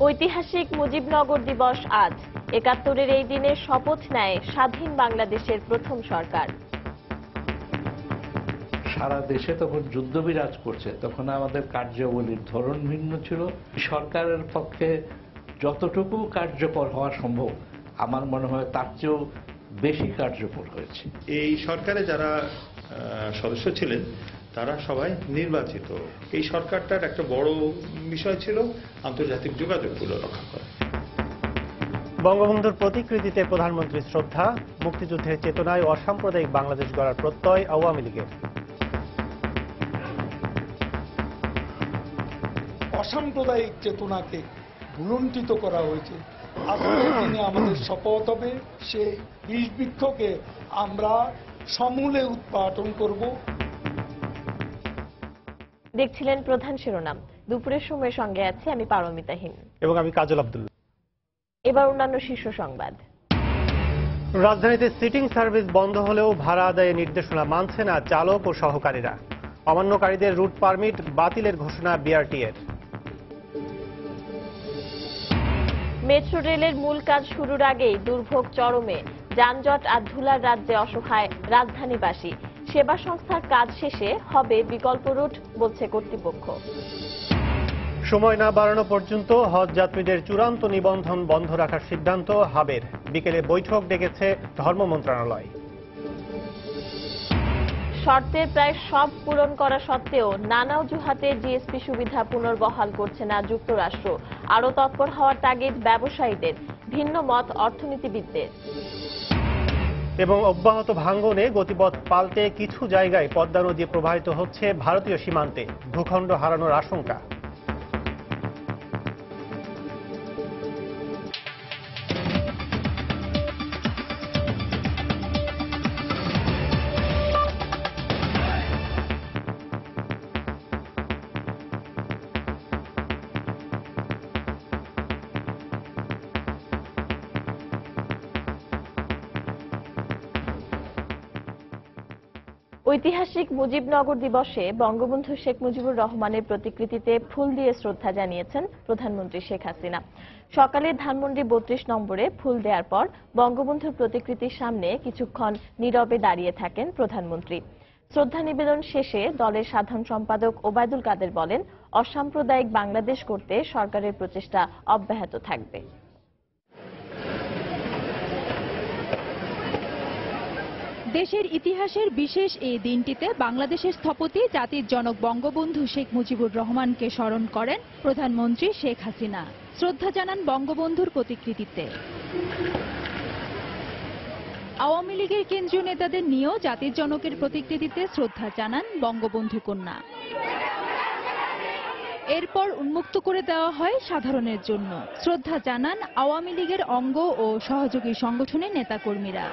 ঐতিহাসিক মুজিবনগর দিবস আজ। ৭১-এর এই দিনে শপথ নেয় স্বাধীন বাংলাদেশের প্রথম সরকার। সারা দেশে তখন যুদ্ধ বিরাজ করছে, তখন আমাদের কার্যাবলীর ধরন ভিন্ন ছিল। সরকারের পক্ষে যতটুকু কার্যকর হওয়া সম্ভব আমার মনে হয় তার চেয়েও বেশি কার্যকর হয়েছে। এই সরকারে যারা সদস্য ছিলেন তারা সবাই নির্বাচিত। এই সরকারটার একটা বড় বিষয় ছিল আন্তর্জাতিক যোগাযোগগুলো রক্ষা করা। বঙ্গবন্ধুর প্রতিকৃতিতে প্রধানমন্ত্রীর শ্রদ্ধা, মুক্তিযুদ্ধের চেতনায় অসাম্প্রদায়িক বাংলাদেশ গড়ার প্রত্যয় আওয়ামী লীগের। অসাম্প্রদায়িক চেতনাকে ভুলুণ্ঠিত করা হয়েছে। আজকের দিনে আমাদের শপথ হবে সেই বিষ বৃক্ষকে আমরা সমূলে উৎপাটন করব। দেখছিলেন প্রধান শিরোনাম। দুপুরের সময়ের সঙ্গে আছি আমি পারমিতাহীন এবং আমি কাজল আব্দুল্লাহ। এবার অন্যান্য শীর্ষ সংবাদ। রাজধানীতে সিটিং সার্ভিস বন্ধ হলেও ভাড়া আদায়ের নির্দেশনা মানছে না চালক ও সহকারীরা। অমান্যকারীদের রুট পারমিট বাতিলের ঘোষণা বিআরটিএর। মেট্রো রেলের মূল কাজ শুরুর আগেই দুর্ভোগ চরমে। যানজট আর ধুলার রাজ্যে অসহায় রাজধানীবাসী। সেবা সংস্থার কাজ শেষে হবে বিকল্প রুট বলছে কর্তৃপক্ষ। সময় না বাড়ানো পর্যন্ত হজ যাত্রীদের চূড়ান্ত নিবন্ধন বন্ধ রাখার সিদ্ধান্ত হাবের। বিকেলে বৈঠক ডেকেছে ধর্ম মন্ত্রণালয়। শর্তের প্রায় সব পূরণ করা সত্ত্বেও নানা অজুহাতে জিএসপি সুবিধা পুনর্বহাল করছে না যুক্তরাষ্ট্র। আরও তৎপর হওয়ার তাগিদ ব্যবসায়ীদের, ভিন্ন মত অর্থনীতিবিদদের। এবং অব্যাহত ভাঙ্গনে গতিপথ পাল্টে কিছু জায়গায় পদ্মা নদী প্রবাহিত হচ্ছে ভারতীয় সীমান্তে। ভূখণ্ড হারানোর আশঙ্কা। ঐতিহাসিক মুজিবনগর দিবসে বঙ্গবন্ধু শেখ মুজিবুর রহমানের প্রতিকৃতিতে ফুল দিয়ে শ্রদ্ধা জানিয়েছেন প্রধানমন্ত্রী শেখ হাসিনা। সকালে ধানমন্ডি ৩২ নম্বরে ফুল দেওয়ার পর বঙ্গবন্ধুর প্রতিকৃতির সামনে কিছুক্ষণ নীরবে দাঁড়িয়ে থাকেন প্রধানমন্ত্রী। শ্রদ্ধা নিবেদন শেষে দলের সাধারণ সম্পাদক ওবায়দুল কাদের বলেন, অসাম্প্রদায়িক বাংলাদেশ করতে সরকারের প্রচেষ্টা অব্যাহত থাকবে। দেশের ইতিহাসের বিশেষ এই দিনটিতে বাংলাদেশের স্থপতি জাতির জনক বঙ্গবন্ধু শেখ মুজিবুর রহমানকে স্মরণ করেন প্রধানমন্ত্রী শেখ হাসিনা। শ্রদ্ধা জানান বঙ্গবন্ধুর প্রতিকৃতিতে। আওয়ামী লীগের কেন্দ্রীয় নেতাদের নিয়েও জাতির জনকের প্রতিকৃতিতে শ্রদ্ধা জানান বঙ্গবন্ধু কন্যা। এরপর উন্মুক্ত করে দেওয়া হয় সাধারণের জন্য। শ্রদ্ধা জানান আওয়ামী লীগের অঙ্গ ও সহযোগী সংগঠনের নেতাকর্মীরা।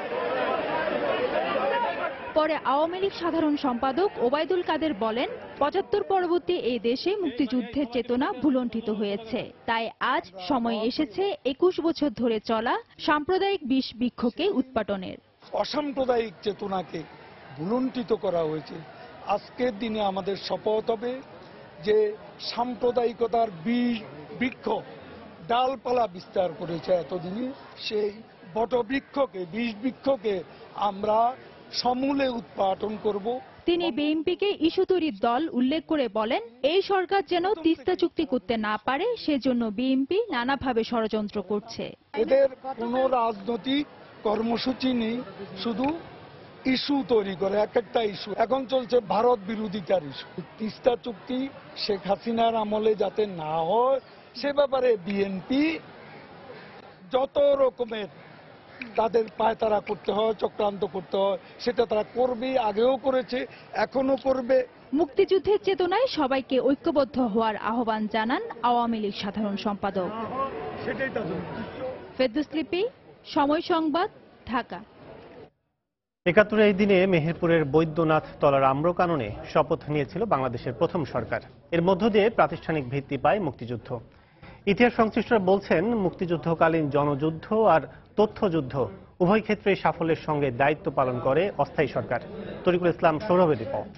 পরে আওয়ামী লীগ সাধারণ সম্পাদক ওবায়দুল কাদের বলেন, ৭৫ পরবর্তী এই দেশে মুক্তিযুদ্ধের চেতনা ভুলণ্ঠিত হয়েছে। তাই আজ সময় এসেছে ২১ বছর ধরে চলা সাম্প্রদায়িক বিষ বৃক্ষকে উৎপাটনের। অসাম্প্রদায়িক চেতনাকে ভুলুণ্ঠিত করা হয়েছে। আজকের দিনে আমাদের শপথ হবে যে সাম্প্রদায়িকতার বিষ বৃক্ষ ডালপালা বিস্তার করেছে এতদিনে, সেই বটবৃক্ষকে, বিষ বৃক্ষকে আমরা সমূলে উৎপাটন করব। তিনি বিএনপিকে ইস্যু তৈরির দল উল্লেখ করে বলেন, এই সরকার যেন তিস্তা চুক্তি করতে না পারে সেজন্য বিএনপি নানাভাবে ষড়যন্ত্র করছে। এদের কোনো রাজনৈতিক কর্মসূচি নেই, শুধু ইস্যু তৈরি করে। এক একটা ইস্যু এখন চলছে ভারত বিরোধিতার ইস্যু। তিস্তা চুক্তি শেখ হাসিনার আমলে যাতে না হয় সে ব্যাপারে বিএনপি যত রকমের তাদের পায়তারা করতে হয়, চক্রান্ত করতে হয়, সেটা তারা করবে, আগেও করেছে, এখনো করবে। মুক্তিযুদ্ধের চেতনায় সবাইকে ঐক্যবদ্ধ হওয়ার আহ্বান জানান আওয়ামী লীগ সাধারণ সম্পাদক। ফেরদৌস লিপি, সময় সংবাদ, ঢাকা। ৭১ এই দিনে মেহেরপুরের বৈদ্যনাথ তলার আম্রকাননে শপথ নিয়েছিল বাংলাদেশের প্রথম সরকার। এর মধ্য দিয়ে প্রাতিষ্ঠানিক ভিত্তি পায় মুক্তিযুদ্ধ। ইতিহাস সংশ্লিষ্টরা বলছেন, মুক্তিযুদ্ধকালীন জনযুদ্ধ আর তথ্যযুদ্ধ উভয় ক্ষেত্রে সাফল্যের সঙ্গে দায়িত্ব পালন করে অস্থায়ী সরকার। তরিকুল ইসলাম সৌরভের রিপোর্ট।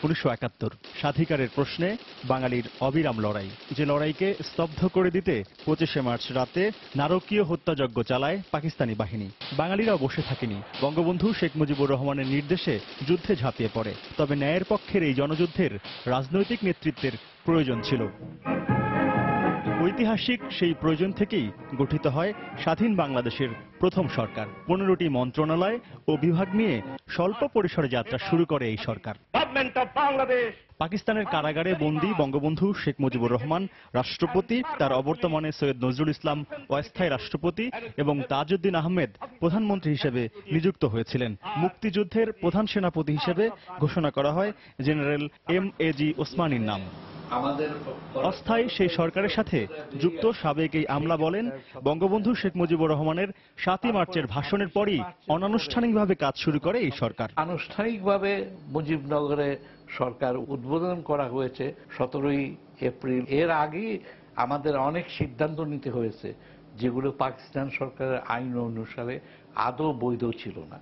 1971 স্বাধিকারের প্রশ্নে বাঙালির অবিরাম লড়াই, যে লড়াইকে স্তব্ধ করে দিতে 25শে মার্চ রাতে নারকীয় হত্যাযজ্ঞ চালায় পাকিস্তানি বাহিনী। বাঙালিরাও বসে থাকেনি। বঙ্গবন্ধু শেখ মুজিবুর রহমানের নির্দেশে যুদ্ধে ঝাঁপিয়ে পড়ে। তবে ন্যায়ের পক্ষের এই জনযুদ্ধের রাজনৈতিক নেতৃত্বের প্রয়োজন ছিল। ঐতিহাসিক সেই প্রয়োজন থেকেই গঠিত হয় স্বাধীন বাংলাদেশের প্রথম সরকার। 15টি মন্ত্রণালয় ও বিভাগ নিয়ে স্বল্প পরিসরে যাত্রা শুরু করে এই সরকার। পাকিস্তানের কারাগারে বন্দী বঙ্গবন্ধু শেখ মুজিবুর রহমান রাষ্ট্রপতি, তার অবর্তমানে সৈয়দ নজরুল ইসলাম অস্থায়ী রাষ্ট্রপতি এবং তাজউদ্দিন আহমেদ প্রধানমন্ত্রী হিসেবে নিযুক্ত হয়েছিলেন। মুক্তিযুদ্ধের প্রধান সেনাপতি হিসেবে ঘোষণা করা হয় জেনারেল এম.এ.জি. ওসমানীর নাম। অস্থায়ী সেই সরকারের সাথে যুক্ত সাবেক এই আমলা বলেন, বঙ্গবন্ধু শেখ মুজিবুর রহমানের 7ই মার্চের ভাষণের পরই অনানুষ্ঠানিকভাবে কাজ শুরু করে এই সরকার। আনুষ্ঠানিকভাবে মুজিবনগরে সরকার উদ্বোধন করা হয়েছে 17ই এপ্রিল। এর আগে আমাদের অনেক সিদ্ধান্ত নিতে হয়েছে যেগুলো পাকিস্তান সরকারের আইন অনুসারে আদৌ বৈধ ছিল না।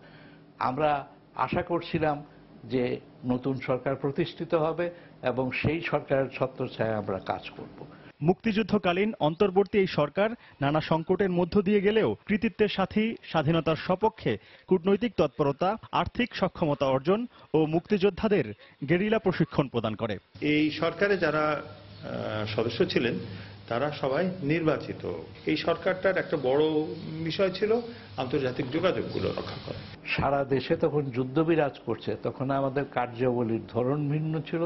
আমরা আশা করছিলাম যে নতুন সরকার প্রতিষ্ঠিত হবে এবং সেই সরকারের ছত্রছায়ায় আমরা কাজ করব। মুক্তিযুদ্ধকালীন অন্তর্বর্তী এই সরকার নানা সংকটের মধ্য দিয়ে গেলেও কৃতিত্বের সাথেই স্বাধীনতার সপক্ষে কূটনৈতিক তৎপরতা, আর্থিক সক্ষমতা অর্জন ও মুক্তিযোদ্ধাদের গেরিলা প্রশিক্ষণ প্রদান করে। এই সরকারে যারা সদস্য ছিলেন তারা সবাই নির্বাচিত। এই সরকারটার একটা বড় বিষয় ছিল আন্তর্জাতিক যোগাযোগগুলো রক্ষা করা। সারা দেশে তখন যুদ্ধ বিরাজ করছে, তখন আমাদের কার্যাবলীর ধরন ভিন্ন ছিল,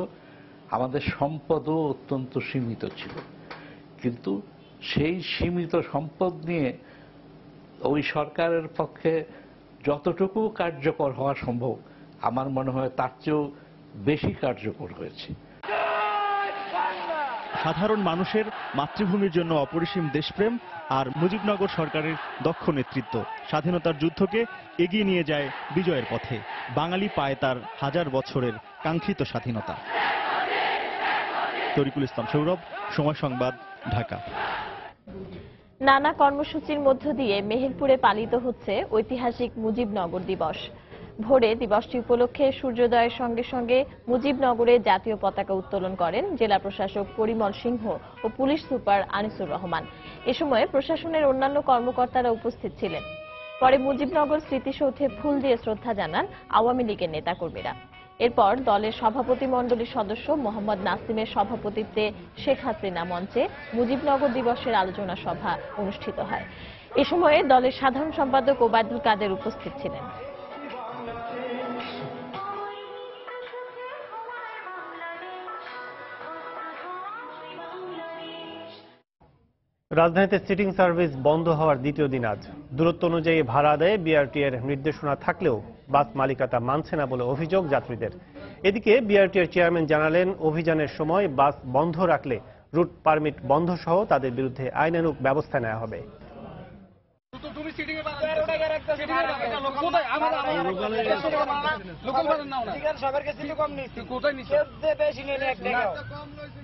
আমাদের সম্পদও অত্যন্ত সীমিত ছিল। কিন্তু সেই সীমিত সম্পদ নিয়ে ওই সরকারের পক্ষে যতটুকু কার্যকর হওয়া সম্ভব আমার মনে হয় তার চেয়েও বেশি কার্যকর হয়েছে। সাধারণ মানুষের মাতৃভূমির জন্য অপরিসীম দেশপ্রেম আর মুজিবনগর সরকারের দক্ষ নেতৃত্ব স্বাধীনতার যুদ্ধকে এগিয়ে নিয়ে যায় বিজয়ের পথে। বাঙালি পায় তার 1000 বছরের কাঙ্ক্ষিত স্বাধীনতা। তরিকুল ইসলাম সৌরভ, সময় সংবাদ, ঢাকা। নানা কর্মসূচির মধ্য দিয়ে মেহেরপুরে পালিত হচ্ছে ঐতিহাসিক মুজিবনগর দিবস। ভোরে দিবসটি উপলক্ষে সূর্যোদয়ের সঙ্গে সঙ্গে মুজিবনগরে জাতীয় পতাকা উত্তোলন করেন জেলা প্রশাসক পরিমল সিংহ ও পুলিশ সুপার আনিসুর রহমান। এ সময় প্রশাসনের অন্যান্য কর্মকর্তারা উপস্থিত ছিলেন। পরে মুজিবনগর স্মৃতিসৌধে ফুল দিয়ে শ্রদ্ধা জানান আওয়ামী লীগের নেতাকর্মীরা। এরপর দলের সভাপতি মণ্ডলীর সদস্য মোহাম্মদ নাসিমের সভাপতিত্বে শেখ হাসিনা মঞ্চে মুজিবনগর দিবসের আলোচনা সভা অনুষ্ঠিত হয়। এ সময়ে দলের সাধারণ সম্পাদক ওবায়দুল কাদের উপস্থিত ছিলেন। রাজধানীতে সিটিং সার্ভিস বন্ধ হওয়ার দ্বিতীয় দিন আজ। দূরত্ব অনুযায়ী ভাড়া আদায়ে বিআরটি এর নির্দেশনা থাকলেও বাস মালিকা তা মানছে না বলে অভিযোগ যাত্রীদের। এদিকে বিআরটি এর চেয়ারম্যান জানালেন, অভিযানের সময় বাস বন্ধ রাখলে রুট পারমিট বন্ধ সহ তাদের বিরুদ্ধে আইনানুগ ব্যবস্থা নেওয়া হবে।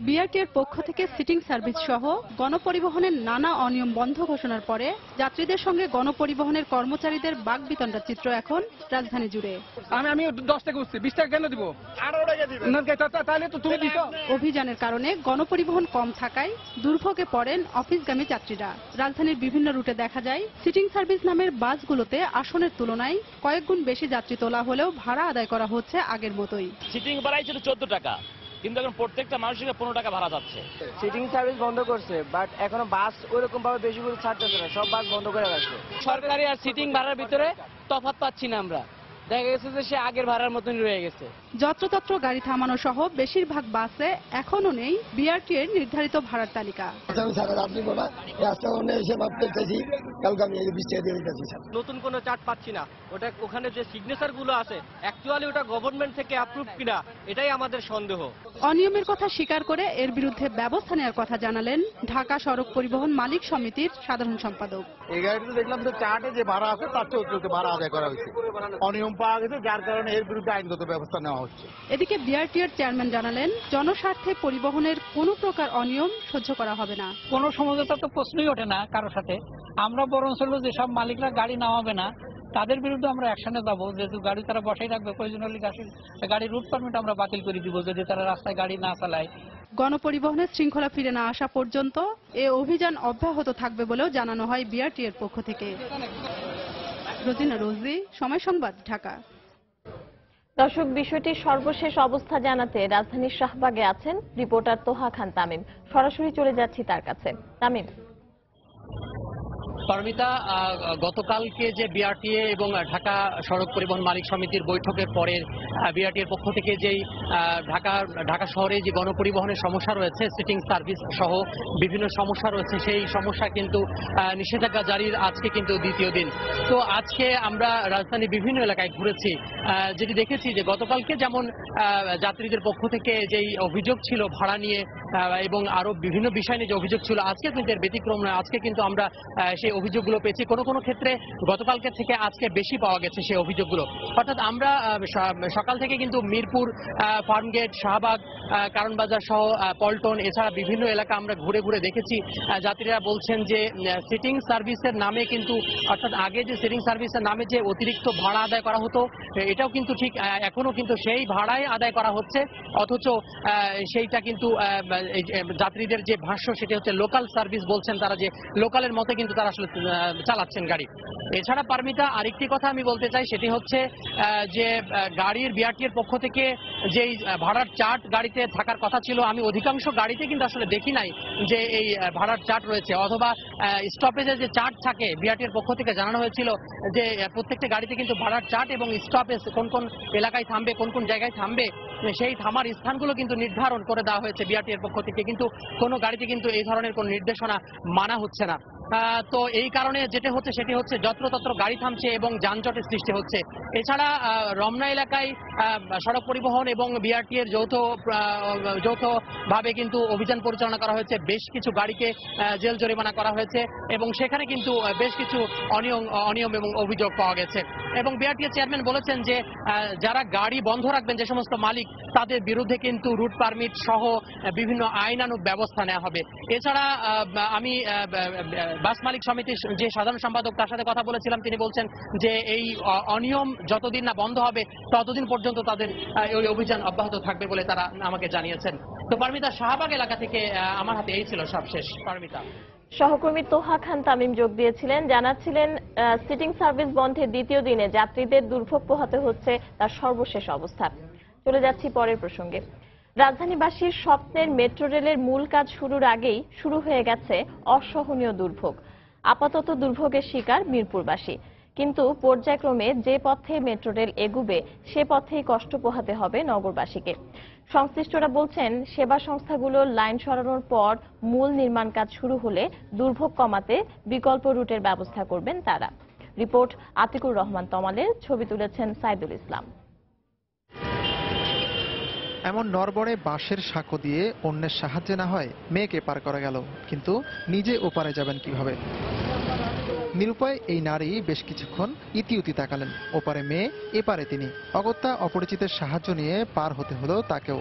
বিআরটির পক্ষ থেকে সিটিং সার্ভিস সহ গণপরিবহনের নানা অনিয়ম বন্ধ ঘোষণার পরে যাত্রীদের সঙ্গে গণপরিবহনের কর্মচারীদের বাকবিতণ্ডার চিত্র এখন রাজধানী জুড়ে। আমি 10 টাকা উঠছি, 20 টাকা কেন দিব? 18 টাকা দিবেন। তাহলে তো তুমি দিছো। অভিযানের কারণে গণপরিবহন কম থাকায় দুর্ভোগে পড়েন অফিসগামী যাত্রীরা। রাজধানীর বিভিন্ন রুটে দেখা যায় সিটিং সার্ভিস নামের বাসগুলোতে আসনের তুলনায় কয়েক গুণ বেশি যাত্রী তোলা হলেও ভাড়া আদায় করা হচ্ছে আগের মতোই। সিটিং ভাড়াই ছিল 14 টাকা, কিন্তু এখন প্রত্যেকটা মানুষের 15 টাকা ভাড়া যাচ্ছে। সিটিং সার্ভিস বন্ধ করছে, বাট এখনো বাস ওইরকম ভাবে বেশি করে ছাড়তেছে না, সব বাস বন্ধ করে রাখছে। সরকারি আর সিটিং ভাড়ার ভিতরে তফাৎ পাচ্ছি না আমরা, দেখা গেছে যে সে আগের ভাড়ার মতন রয়ে গেছে। যত্রতত্র গাড়ি থামানো সহ বেশিরভাগ বাসে এখনো নেই বিআরটি এর নির্ধারিত ভাড়ার তালিকা। নতুন কোনো চার্ট পাচ্ছি না, ওটা ওখানে যে সিগনেচার গুলো আছে অ্যাকচুয়ালি ওটা গভর্নমেন্ট থেকে অ্যাপ্রুভ কিনা এটাই আমাদের সন্দেহ। অনিয়মের কথা স্বীকার করে এর বিরুদ্ধে ব্যবস্থা নেওয়ার কথা জানালেন ঢাকা সড়ক পরিবহন মালিক সমিতির সাধারণ সম্পাদক। এই গাড়িতে দেখলাম যে চার্টে যে ভাড়া আছে তার চেয়ে ভাড়া আদায় করা হয়েছে, অনিয়ম পাওয়া গেছে, যার কারণে এর বিরুদ্ধে আইনগত ব্যবস্থা নেওয়া হচ্ছে। এদিকে বিআরটি এর চেয়ারম্যান জানালেন, জনস্বার্থে পরিবহনের কোনো প্রকার অনিয়ম সহ্য করা হবে না। কোনো সমঝোতা তো প্রশ্নই ওঠে না কারোর সাথে। আমরা বরং যেসব মালিকরা গাড়ি নামাবে না তাদের বিরুদ্ধে আমরা অ্যাকশনে যাবো, যেহেতু গাড়ি তারা বসাই রাখবে, প্রয়োজন হলে গাড়ির রুট পারমিট আমরা বাতিল করে দিব যদি তারা রাস্তায় গাড়ি না চালায়। গণপরিবহনের শৃঙ্খলা ফিরে না আসা পর্যন্ত এ অভিযান অব্যাহত থাকবে বলেও জানানো হয় বিআরটি এর পক্ষ থেকে। রোজিনা রোজি, সময় সংবাদ, ঢাকা। দর্শক, বিষয়টির সর্বশেষ অবস্থা জানাতে রাজধানীর শাহবাগে আছেন রিপোর্টার তোহা খান তামিম। সরাসরি চলে যাচ্ছি তার কাছে। তামিম। পারমিতা, গতকালকে যে বিআরটিএ এবং ঢাকা সড়ক পরিবহন মালিক সমিতির বৈঠকের পরে বিআরটিএর পক্ষ থেকে যেই ঢাকা শহরে যে গণপরিবহনের সমস্যা রয়েছে, সিটিং সার্ভিস সহ বিভিন্ন সমস্যা রয়েছে, সেই সমস্যা কিন্তু নিষেধাজ্ঞা জারির আজকে কিন্তু দ্বিতীয় দিন। তো আজকে আমরা রাজধানীর বিভিন্ন এলাকায় ঘুরেছি, যেটি দেখেছি যে গতকালকে যেমন যাত্রীদের পক্ষ থেকে যেই অভিযোগ ছিল ভাড়া নিয়ে এবং আরো বিভিন্ন বিষয় নিয়ে যে অভিযোগ ছিল, আজকে কিন্তু এর ব্যতিক্রম নয়। আজকে কিন্তু আমরা সেই অভিযোগগুলো পেয়েছি, কোনো কোনো ক্ষেত্রে গতকালকে থেকে আজকে বেশি পাওয়া গেছে সেই অভিযোগগুলো। অর্থাৎ আমরা সকাল থেকে কিন্তু মিরপুর, ফার্মগেট, শাহবাগ, কারণবাজার সহ পল্টন, এছাড়া বিভিন্ন এলাকা আমরা ঘুরে ঘুরে দেখেছি। যাত্রীরা বলছেন যে সিটিং সার্ভিসের নামে কিন্তু, অর্থাৎ আগে যে সিটিং সার্ভিসের নামে যে অতিরিক্ত ভাড়া আদায় করা হতো, এটাও কিন্তু ঠিক এখনো কিন্তু সেই ভাড়াই আদায় করা হচ্ছে, অথচ সেইটা কিন্তু যাত্রীদের যে ভাষ্য সেটা হচ্ছে লোকাল সার্ভিস বলছেন তারা, যে লোকালের মতে কিন্তু তারা আসলে চালাচ্ছেন গাড়ি। এছাড়া পারমিতা, আরেকটি কথা আমি বলতে চাই, সেটি হচ্ছে যে গাড়ির বিআরটি এর পক্ষ থেকে যেই ভাড়ার চার্ট গাড়িতে থাকার কথা ছিল, আমি অধিকাংশ গাড়িতে কিন্তু আসলে দেখি নাই যে এই ভাড়ার চার্ট রয়েছে, অথবা স্টপেজে যে চার্ট থাকে বিআরটি এর পক্ষ থেকে জানানো হয়েছিল যে প্রত্যেকটা গাড়িতে কিন্তু ভাড়ার চার্ট এবং স্টপেজ কোন কোন এলাকায় থামবে, কোন কোন জায়গায় থামবে, সেই থামার স্থানগুলো কিন্তু নির্ধারণ করে দেওয়া হয়েছে বিআরটি এর পক্ষ থেকে, কিন্তু কোনো গাড়িতে কিন্তু এই ধরনের কোনো নির্দেশনা মানা হচ্ছে না। তো এই কারণে যেটা হচ্ছে সেটি হচ্ছে যত্রতত্র গাড়ি থামছে এবং যানজটের সৃষ্টি হচ্ছে। এছাড়া রমনা এলাকায় সড়ক পরিবহন এবং বিআরটি এর যৌথভাবে কিন্তু অভিযান পরিচালনা করা হয়েছে, বেশ কিছু গাড়িকে জেল জরিমানা করা হয়েছে এবং সেখানে কিন্তু বেশ কিছু অনিয়ম এবং অভিযোগ পাওয়া গেছে। এবং বিআরটি এর চেয়ারম্যান বলেছেন যে যারা গাড়ি বন্ধ রাখবেন, যে সমস্ত মালিক, তাদের বিরুদ্ধে কিন্তু রুট পারমিট সহ বিভিন্ন আইনানুগ ব্যবস্থা নেওয়া হবে। এছাড়া আমি বাস মালিক সমিতির যে সাধারণ সম্পাদক, তার সাথে কথা বলেছিলাম, তিনি বলছেন যে এই অনিয়ম যতদিন না বন্ধ হবে ততদিন পর্যন্ত তাদের ওই অভিযান অব্যাহত থাকবে বলে তারা আমাকে জানিয়েছেন। তো পারমিতা, শাহবাগ এলাকা থেকে আমার হাতে এই ছিল সবশেষ। পারমিতা। সহকর্মী তোহা খান তামিম যোগ দিয়েছিলেন, জানাচ্ছিলেন সিটিং সার্ভিস বন্ধের দ্বিতীয় দিনে যাত্রীদের দুর্ভোগ পোহাতে হচ্ছে তার সর্বশেষ অবস্থা। চলে যাচ্ছি পরের প্রসঙ্গে। রাজধানীবাসীর স্বপ্নের মেট্রো রেলের মূল কাজ শুরুর আগেই শুরু হয়ে গেছে অসহনীয় দুর্ভোগ। আপাতত দুর্ভোগের শিকার মিরপুরবাসী, কিন্তু পর্যায়ক্রমে যে পথে মেট্রো রেল এগুবে সে পথেই কষ্ট পোহাতে হবে নগরবাসীকে। সংশ্লিষ্টরা বলছেন, সেবা সংস্থাগুলোর লাইন সরানোর পর মূল নির্মাণ কাজ শুরু হলে দুর্ভোগ কমাতে বিকল্প রুটের ব্যবস্থা করবেন তারা। রিপোর্ট আতিকুর রহমান তমালের, ছবি তুলেছেন সাইদুল ইসলাম। এমন নরবরে বাঁশের সাঁকো দিয়ে অন্যের সাহায্যে না হয় মেয়েকে পার করা গেল, কিন্তু নিজে ওপারে যাবেন কিভাবে? নিরুপায় এই নারী বেশ কিছুক্ষণ ইতিউতি তাকালেন। ওপারে মেয়ে, এপারে তিনি। অগত্যা অপরিচিতের সাহায্য নিয়ে পার হতে হলো তাকেও।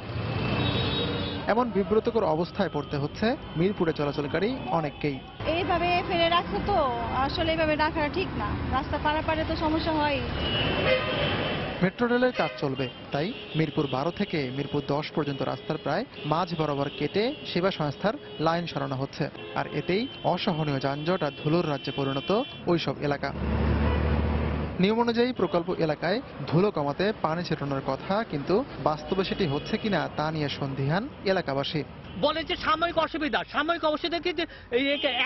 এমন বিব্রতকর অবস্থায় পড়তে হচ্ছে মিরপুরে চলাচলকারী অনেককেই। এইভাবে ফেলে রাখছে, তো আসলে এইভাবে রাখা ঠিক না, রাস্তা পারাপারে তো সমস্যা হয়। মেট্রো রেলের কাজ চলবে, তাই মিরপুর 12 থেকে মিরপুর 10 পর্যন্ত রাস্তার প্রায় মাঝ বরাবর কেটে সেবা সংস্থার লাইন সরানো হচ্ছে। আর এতেই অসহনীয় যানজট আর ধুলোর রাজ্যে পরিণত ওইসব এলাকা। নিয়ম অনুযায়ী প্রকল্প এলাকায় ধুলো কমাতে পানি ছেটানোর কথা, কিন্তু বাস্তবে সেটি হচ্ছে কিনা তা নিয়ে সন্দিহান এলাকাবাসী। বলেন যে সাময়িক অসুবিধা, সাময়িক অসুবিধা কিন্তু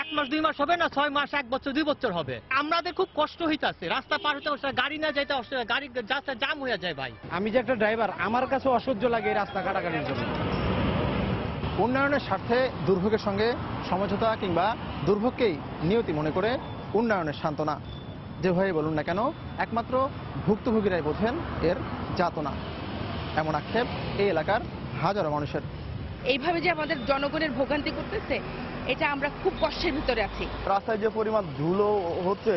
1 মাস 2 মাস হবে না, 6 মাস 1 বছর 2 বছর হবে। আমাদের খুব কষ্ট হইতাছে, রাস্তা পার হতে অসুবিধা, গাড়ি না যাইতে অসুবিধা, গাড়ি রাস্তা জাম হয়ে যায় ভাই। আমি যে একটা ড্রাইভার, আমার কাছে অসহ্য লাগে এই রাস্তা কাটাকাটির জন্য। উন্নয়নের স্বার্থে দুর্ভোগের সঙ্গে সমঝোতা কিংবা দুর্ভোগকেই নিয়তি মনে করে উন্নয়নের সান্ত্বনা, যেভাবে বলুন না কেন, একমাত্র ভুক্তভোগীরাই বোঝেন এর যাতনা। এমন আক্ষেপ এই এলাকার হাজারো মানুষের। এইভাবে যে আমাদের জনগণের ভোগান্তি করতেছে, এটা আমরা খুব কষ্টের ভিতরে আছি। রাস্তায় যে পরিমাণ ধুলো হচ্ছে,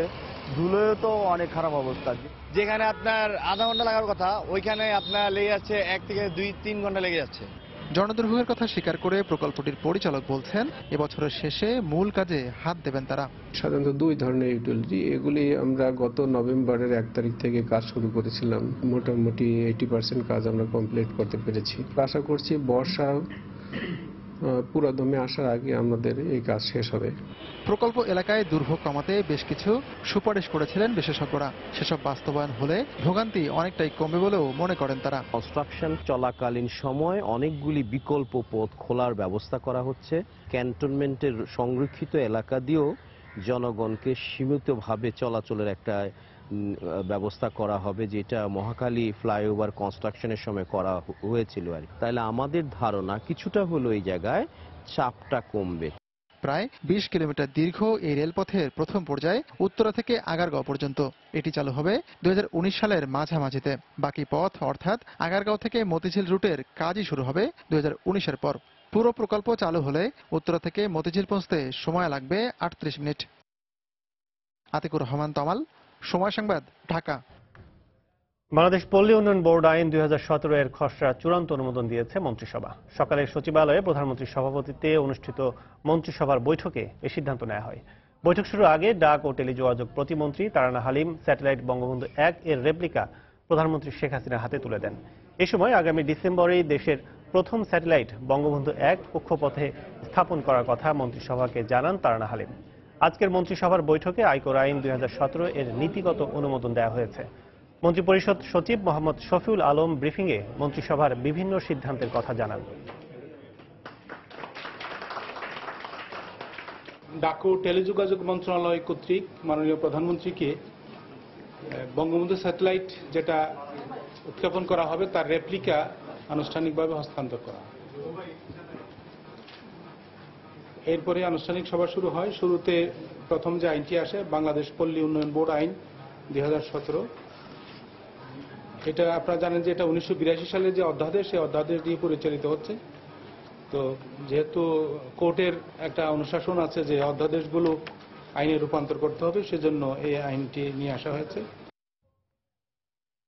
ধুলোয় তো অনেক খারাপ অবস্থা। যেখানে আপনার আধা ঘন্টা লাগার কথা, ওইখানে আপনার লেগে যাচ্ছে 1 থেকে 2-3 ঘন্টা লেগে যাচ্ছে। জনদুর্ভোগের কথা স্বীকার করে প্রকল্পটির পরিচালক বলছেন এবছরের শেষে মূল কাজে হাত দেবেন তারা। সাধারণত দুই ধরনের ইউটিলিটি, এগুলি আমরা গত নভেম্বরের 1 তারিখ থেকে কাজ শুরু করেছিলাম। মোটামুটি 80% কাজ আমরা কমপ্লিট করতে পেরেছি। আশা করছি বর্ষা পুরোদমে আসার আগে আমাদের এই কাজ শেষ হবে। প্রকল্প এলাকায় দুর্ভোগ কমাতে বেশ কিছু সুপারিশ করেছিলেন বিশেষজ্ঞরা। সেসব বাস্তবায়ন হলে ভোগান্তি অনেকটাই কমবে বলেও মনে করেন তারা। কনস্ট্রাকশন চলাকালীন সময় অনেকগুলি বিকল্প পথ খোলার ব্যবস্থা করা হচ্ছে। ক্যান্টনমেন্টের সংরক্ষিত এলাকা দিয়েও জনগণকে সীমিতভাবে চলাচলের একটা ব্যবস্থা করা হবে, যেটা মহাখালী ফ্লাইওভার কনস্ট্রাকশনের সময় করা হয়েছিল আর কি। তাহলে আমাদের ধারণা কিছুটা হলো এই জায়গায় চাপটা কমবে। প্রায় 20 কিলোমিটার দীর্ঘ এই রেলপথের প্রথম পর্যায়ে উত্তরা থেকে আগারগাঁও পর্যন্ত। এটি চালু হবে 2019 সালের মাঝামাঝিতে। বাকি পথ অর্থাৎ আগারগাঁও থেকে মতিঝিল রুটের কাজই শুরু হবে 2019-এর পর। পুরো প্রকল্প চালু হলে উত্তরা থেকে মতিঝিল পৌঁছতে সময় লাগবে 38 মিনিট। আতিকুর রহমান তমাল, সময় সংবাদ, ঢাকা। বাংলাদেশ পল্লী উন্নয়ন বোর্ড আইন 2017 এর খসড়া চূড়ান্ত অনুমোদন দিয়েছে মন্ত্রিসভা। সকালে সচিবালয়ে প্রধানমন্ত্রীর সভাপতিত্বে অনুষ্ঠিত মন্ত্রিসভার বৈঠকে এই সিদ্ধান্ত নেওয়া হয়। বৈঠক শুরুর আগে ডাক ও টেলিযোগাযোগ প্রতিমন্ত্রী তারানা হালিম স্যাটেলাইট বঙ্গবন্ধু 1 এর রেপ্লিকা প্রধানমন্ত্রী শেখ হাসিনার হাতে তুলে দেন। এ সময় আগামী ডিসেম্বরেই দেশের প্রথম স্যাটেলাইট বঙ্গবন্ধু 1 কক্ষপথে স্থাপন করার কথা মন্ত্রিসভাকে জানান তারানা হালিম। আজকের মন্ত্রিসভার বৈঠকে আয়কর আইন 2017 এর নীতিগত অনুমোদন দেওয়া হয়েছে। মন্ত্রিপরিষদ সচিব মোহাম্মদ শফিউল আলম ব্রিফিংয়ে মন্ত্রিসভার বিভিন্ন সিদ্ধান্তের কথা জানান। ডাক ও টেলিযোগাযোগ মন্ত্রণালয় কর্তৃক মাননীয় প্রধানমন্ত্রীকে বঙ্গবন্ধু স্যাটেলাইট যেটা উৎক্ষেপণ করা হবে তার রেপ্লিকা আনুষ্ঠানিকভাবে হস্তান্তর করা। এরপরে আনুষ্ঠানিক সভা শুরু হয়। শুরুতে প্রথম যে আইনটি আসে বাংলাদেশ পল্লী উন্নয়ন বোর্ড আইন 2017। এটা আপনারা জানেন যে এটা 1982 সালে যে অধ্যাদেশ, সেই অধ্যাদেশ দিয়ে পরিচালিত হচ্ছে। তো যেহেতু কোর্টের একটা অনুশাসন আছে যে অধ্যাদেশগুলো আইনে রূপান্তর করতে হবে, সেজন্য এই আইনটি নিয়ে আসা হয়েছে।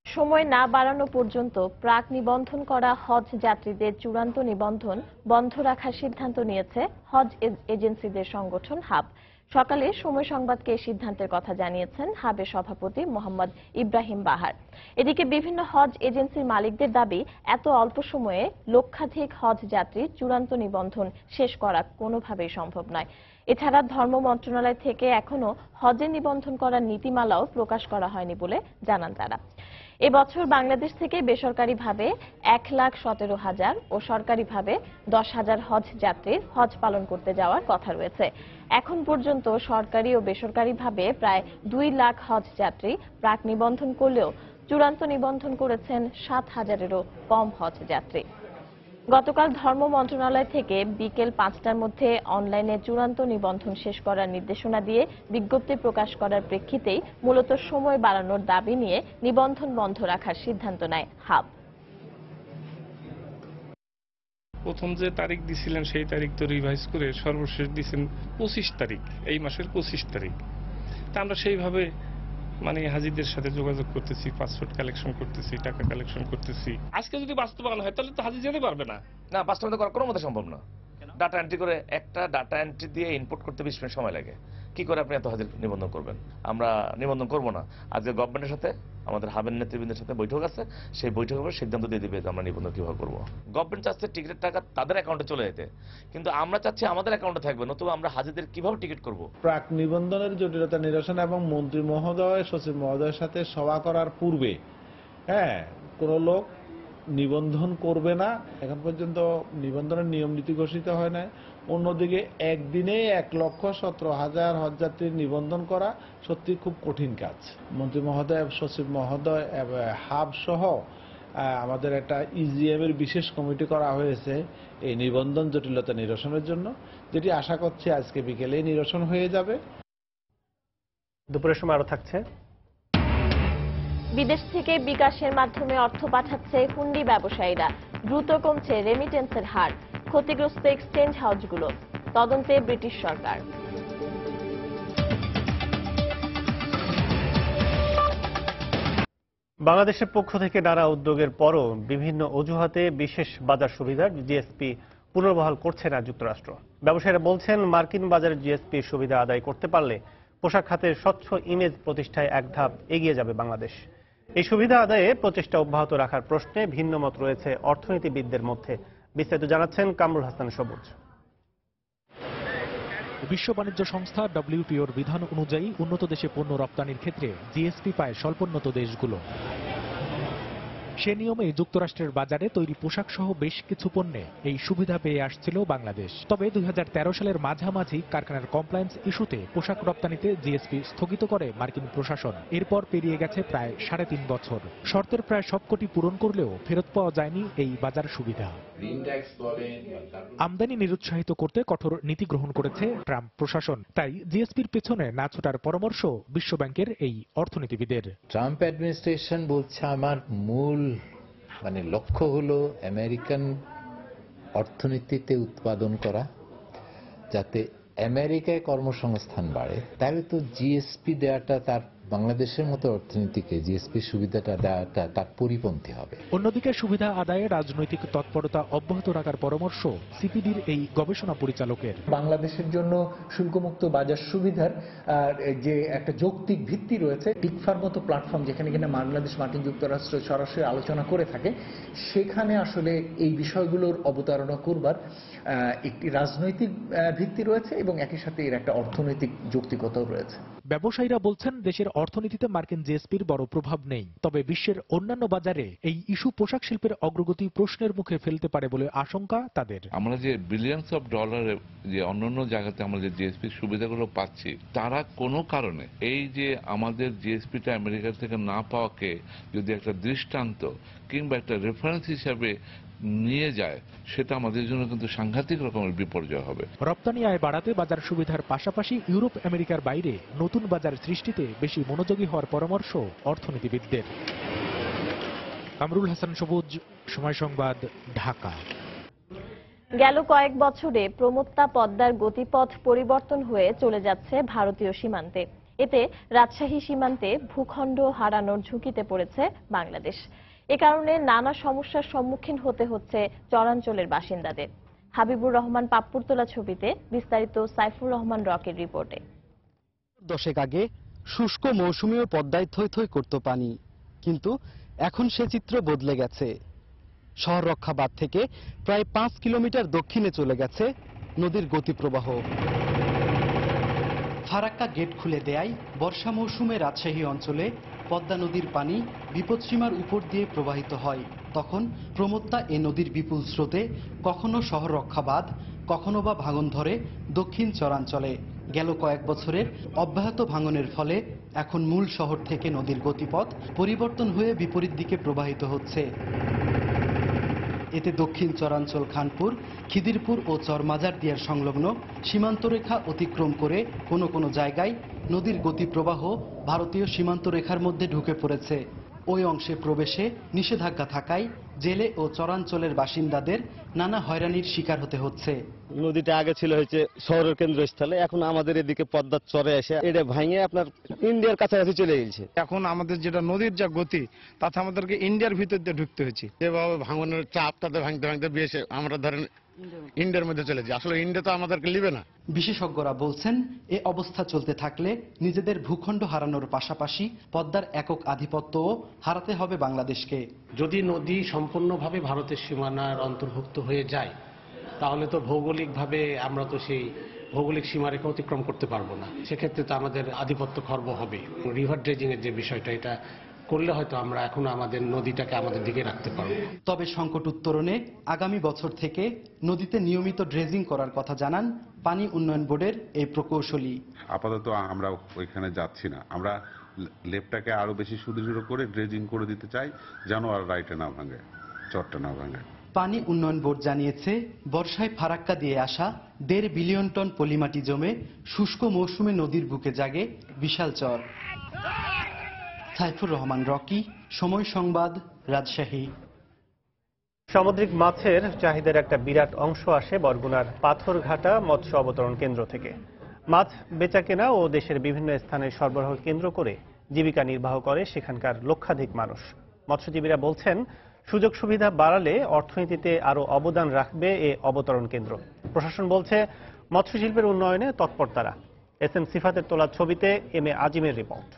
সময় না বাড়ানো পর্যন্ত প্রাক নিবন্ধন করা হজ যাত্রীদের চূড়ান্ত নিবন্ধন বন্ধ রাখার সিদ্ধান্ত নিয়েছে হজ এজেন্সিদের সংগঠন হাব। সকালে সময় সংবাদকে সিদ্ধান্তের কথা জানিয়েছেন হাবের সভাপতি মোহাম্মদ ইব্রাহিম বাহার। এদিকে বিভিন্ন হজ এজেন্সির মালিকদের দাবি, এত অল্প সময়ে লক্ষাধিক হজ যাত্রী চূড়ান্ত নিবন্ধন শেষ করা কোনোভাবেই সম্ভব নয়। এছাড়া ধর্ম মন্ত্রণালয় থেকে এখনো হজে নিবন্ধন করার নীতিমালাও প্রকাশ করা হয়নি বলে জানান তারা। এবছর বাংলাদেশ থেকে বেসরকারিভাবে 1,17,000 ও সরকারিভাবে 10,000 হজ যাত্রীর হজ পালন করতে যাওয়ার কথা রয়েছে। এখন পর্যন্ত সরকারি ও বেসরকারিভাবে প্রায় 2 লাখ হজ যাত্রী প্রাক নিবন্ধন করলেও চূড়ান্ত নিবন্ধন করেছেন 7,000-এরও কম হজ যাত্রী। গতকাল ধর্ম মন্ত্রণালয় থেকে বিকেল 5টার মধ্যে অনলাইনে চূড়ান্ত নিবন্ধন শেষ করার নির্দেশনা দিয়ে বিজ্ঞপ্তি প্রকাশ করার প্রেক্ষিতেই মূলত সময় বাড়ানোর দাবি নিয়ে নিবন্ধন বন্ধ রাখার সিদ্ধান্ত নেয় হাব। প্রথম যে তারিখ দিছিলেন সেই তারিখ তো রিভাইজ করে সর্বশেষ দিয়েছেন 25 তারিখ, এই মাসের 25 তারিখ। তা আমরা সেইভাবে হাজিদের সাথে যোগাযোগ করতেছি, পাসপোর্ট কালেকশন করতেছি, টাকা কালেকশন করতেছি। আজকে যদি বাস্তবায়ন হয় তাহলে তো হাজি যেতে পারবে না। না, বাস্তবায়ন করা কোনো মতে সম্ভব না। ডাটা এন্ট্রি করে একটা ডাটা এন্ট্রি দিয়ে ইনপুট করতে 20 মিনিট সময় লাগে। কি করে আপনি এত হাজির নিবন্ধন করবেন? আমরা নিবন্ধন করব না। আজকে গভর্নমেন্টের সাথে আমাদের হাবের নেতৃবৃন্দের সাথে বৈঠক আছে, সেই বৈঠকের পর সিদ্ধান্ত দিয়ে দিবে যে আমরা নিবন্ধন কিভাবে করবো। গভর্নমেন্ট চাচ্ছে টিকিটের টাকা তাদের অ্যাকাউন্টে চলে যেতে, কিন্তু আমরা চাচ্ছি আমাদের অ্যাকাউন্টে থাকবে, নতুবা আমরা হাজিদের কিভাবে টিকিট করব। প্রাক নিবন্ধনের জটিলতা নিরসন এবং মন্ত্রী মহোদয়, সচিব মহোদয়ের সাথে সভা করার পূর্বে কোনো লোক নিবন্ধন করবে না। এখন পর্যন্ত নিবন্ধনের নিয়ম নীতি ঘোষিত হয় না। অন্যদিকে একদিনে 1,17,000 হজযাত্রীর নিবন্ধন করা সত্যি খুব কঠিন কাজ। মন্ত্রী মহোদয়, সচিব মহোদয়, হাব সহ আমাদের একটা ইজিএম এর বিশেষ কমিটি করা হয়েছে এই নিবন্ধন জটিলতা নিরসনের জন্য, যেটি আশা করছি আজকে বিকেলে নিরসন হয়ে যাবে। দুপুরের সময় আরো থাকছে। বিদেশ থেকে বিকাশের মাধ্যমে অর্থ পাঠাচ্ছে হুন্ডি ব্যবসায়ীরা। দ্রুত কমছে রেমিটেন্সের হার। ক্ষতিগ্রস্ত এক্সচেঞ্জ হাউসগুলো। তদন্তে ব্রিটিশ সরকার। বাংলাদেশের পক্ষ থেকে নানা উদ্যোগের পরও বিভিন্ন অজুহাতে বিশেষ বাজার সুবিধার জিএসপি পুনর্বহাল করছে না যুক্তরাষ্ট্র। ব্যবসায়ীরা বলছেন, মার্কিন বাজারের জিএসপি সুবিধা আদায় করতে পারলে পোশাক খাতের স্বচ্ছ ইমেজ প্রতিষ্ঠায় এক ধাপ এগিয়ে যাবে বাংলাদেশ। এই সুবিধা আদায়ে প্রচেষ্টা অব্যাহত রাখার প্রশ্নে ভিন্ন মত রয়েছে অর্থনীতিবিদদের মধ্যে। বিস্তারিত জানাচ্ছেন কামরুল হাসান সবুজ। বিশ্ব বাণিজ্য সংস্থা WTOর বিধান অনুযায়ী উন্নত দেশে পণ্য রপ্তানির ক্ষেত্রে জিএসপি পায় স্বল্পোন্নত দেশগুলো। সে নিয়মে যুক্তরাষ্ট্রের বাজারে তৈরি পোশাক সহ বেশ কিছু পণ্যে এই সুবিধা পেয়ে আসছিল বাংলাদেশ। তবে 2013 সালের মাঝামাঝি কারখানার কমপ্লায়েন্স ইস্যুতে পোশাক রপ্তানিতে জিএসপি স্থগিত করে মার্কিন প্রশাসন। এরপর পেরিয়ে গেছে প্রায় 3.5 বছর। শর্তের প্রায় সবকটি পূরণ করলেও ফেরত পাওয়া যায়নি এই বাজার সুবিধা। আমদানি নিরুৎসাহিত করতে কঠোর নীতি গ্রহণ করেছে ট্রাম্প প্রশাসন। তাই জিএসপির পেছনে না ছোটার পরামর্শ বিশ্বব্যাংকের এই অর্থনীতিবিদের। ট্রাম্প অ্যাডমিনিস্ট্রেশন বলছে, আমার মূল লক্ষ্য হলো আমেরিকান অর্থনীতিতে উৎপাদন করা, যাতে আমেরিকায় কর্মসংস্থান বাড়ে। তাহলে তো জিএসপি দেওয়াটা তার বাংলাদেশের মতো অর্থনীতিকে জিএসপি সুবিধাটা দেওয়াটা তার পরিপন্থী হবে। অন্যদিকে সুবিধা আদায়ে রাজনৈতিক তৎপরতা অব্যাহত রাখার পরামর্শ সিপিডির এই গবেষণা পরিচালকের। বাংলাদেশের জন্য শুল্কমুক্ত বাজার সুবিধার যে একটা যৌক্তিক ভিত্তি রয়েছে, টিকফার মতো প্ল্যাটফর্ম যেখানে কিনা বাংলাদেশ মার্কিন যুক্তরাষ্ট্র সরাসরি আলোচনা করে থাকে, সেখানে আসলে এই বিষয়গুলোর অবতারণা করবার একটি রাজনৈতিক ভিত্তি রয়েছে এবং একই সাথে এর একটা অর্থনৈতিক যৌক্তিকতাও রয়েছে। ব্যবসায়ীরা বলছেন, দেশের অর্থনীতিতে মার্কিন জিএসপির বড় প্রভাব নেই। তবে বিশ্বের অন্যান্য বাজারে এই ইস্যু পোশাক শিল্পের অগ্রগতি প্রশ্নের মুখে ফেলতে পারে বলে আশঙ্কা তাদের। আমরা যে বিলিয়নস অফ ডলারের যে অন্যান্য জায়গাতে আমরা যে জিএসপি সুবিধাগুলো পাচ্ছি, তারা কোনো কারণে এই যে আমাদের জিএসপিটা আমেরিকা থেকে না পাওয়াকে যদি একটা দৃষ্টান্ত কিংবা একটা রেফারেন্স হিসাবে নিয়ে যায়, সেটা আমাদের জন্য কিন্তু সাংঘাতিক রকমের বিপর্যয় হবে। রপ্তানি আয় বাড়াতে বাজার সুবিধার পাশাপাশি ইউরোপ আমেরিকার বাইরে নতুন বাজার সৃষ্টিতে বেশি মনোযোগী হওয়ার পরামর্শ অর্থনীতিবিদদের। কামরুল হাসান সবুজ, সময় সংবাদ, ঢাকা। গেল কয়েক বছরে প্রমত্তা পদ্মার গতিপথ পরিবর্তন হয়ে চলে যাচ্ছে ভারতীয় সীমান্তে। এতে রাজশাহী সীমান্তে ভূখণ্ড হারানোর ঝুঁকিতে পড়েছে বাংলাদেশ। এ কারণে নানা সমস্যার সম্মুখীন হতে হচ্ছে চরাঞ্চলের বাসিন্দাদের। হাবিবুর রহমান পাপ্পুর তোলা ছবিতে বিস্তারিত সাইফুর রহমান রকের রিপোর্টে। দশেক আগে শুষ্ক মৌসুমীয় পদ্মায় থই থই করত পানি, কিন্তু এখন সে চিত্র বদলে গেছে। শহর রক্ষা বাঁধ থেকে প্রায় 5 কিলোমিটার দক্ষিণে চলে গেছে নদীর গতিপ্রবাহ। ফারাক্কা গেট খুলে দেয় বর্ষা মৌসুমে রাজশাহী অঞ্চলে পদ্মা নদীর পানি বিপদসীমার উপর দিয়ে প্রবাহিত হয়। তখন প্রমত্তা এ নদীর বিপুল স্রোতে কখনো শহর রক্ষা বাঁধ, কখনো বা ভাঙন ধরে দক্ষিণ চরাঞ্চলে। গেল কয়েক বছরের অব্যাহত ভাঙনের ফলে এখন মূল শহর থেকে নদীর গতিপথ পরিবর্তন হয়ে বিপরীত দিকে প্রবাহিত হচ্ছে। এতে দক্ষিণ চরাঞ্চল খানপুর, খিদিরপুর ও চরমাজার দিয়ার সংলগ্ন সীমান্ত রেখা অতিক্রম করে কোনো কোনো জায়গায় নদীর গতি প্রবাহ ভারতীয় সীমান্ত রেখার মধ্যে ঢুকে পড়েছে। ওই অংশে প্রবেশে নিষেধাজ্ঞা থাকায় জেলে ও চরাঞ্চলের বাসিন্দাদের নানা হয়রানির শিকার হতে হচ্ছে। নদীটা আগে ছিল হচ্ছে শহরের কেন্দ্রস্থলে, এখন আমাদের এদিকে পদ্মার চরে এসে এটা ভাঙে আপনার ইন্ডিয়ার কাছাকাছি চলে গেছে। এখন আমাদের যেটা নদীর যা গতি, তাতে আমাদেরকে ইন্ডিয়ার ভিতর দিয়ে ঢুকতে হয়েছে। যেভাবে ভাঙনের চাপ, তাতে ভাঙতে ভাঙতে বেশি আমরা ধরেন ইন্ডিয়ার মধ্যে চলে যাই। আসলে ইন্ডিয়া তো আমাদেরকে নিবে না। বিশেষজ্ঞরা বলছেন, এ অবস্থা চলতে থাকলে নিজেদের ভূখণ্ড হারানোর পাশাপাশি পদ্মার একক আধিপত্যও হারাতে হবে বাংলাদেশকে। যদি নদী সম্পূর্ণভাবে ভারতের সীমানার অন্তর্ভুক্ত হয়ে যায়, তাহলে তো ভৌগোলিকভাবে আমরা তো সেই ভৌগোলিক সীমারেখা অতিক্রম করতে পারবো না। সেক্ষেত্রে তো আমাদের আধিপত্য খর্ব হবে। রিভার ড্রেজিং এর যে বিষয়টা, এটা করলে হয়তো আমরা এখনো আমাদের নদীটাকে আমাদের দিকে রাখতে পারবো। তবে সংকট উত্তরণে আগামী বছর থেকে নদীতে নিয়মিত ড্রেজিং করার কথা জানান পানি উন্নয়ন বোর্ডের এই প্রকৌশলী। আপাতত আমরা ওইখানে যাচ্ছি না। আমরা লেপটাকে আরো বেশি সুদৃঢ় করে ড্রেজিং করে দিতে চাই, যেন আর রাইটে না ভাঙে, চরটা না ভাঙে। পানি উন্নয়ন বোর্ড জানিয়েছে, বর্ষায় ফারাক্কা দিয়ে আসা 1.5 বিলিয়ন টন পলিমাটি জমে শুষ্ক মৌসুমে নদীর বুকে জাগে বিশাল চর। সাইফুর রহমান রকি, সময় সংবাদ, রাজশাহী। সামুদ্রিক মাছের চাহিদার একটা বিরাট অংশ আসে বরগুনার পাথরঘাটা মৎস্য অবতরণ কেন্দ্র থেকে। মাছ বেচাকেনা ও দেশের বিভিন্ন স্থানে সরবরাহ কেন্দ্র করে জীবিকা নির্বাহ করে সেখানকার লক্ষাধিক মানুষ। মৎস্যজীবীরা বলছেন, সুযোগ সুবিধা বাড়ালে অর্থনীতিতে আরও অবদান রাখবে এ অবতরণ কেন্দ্র। প্রশাসন বলছে, মৎস্যশিল্পের উন্নয়নে তৎপর তারা। এস.এম. সিফাতের তোলা ছবিতে এম.এ. আজিমের রিপোর্ট।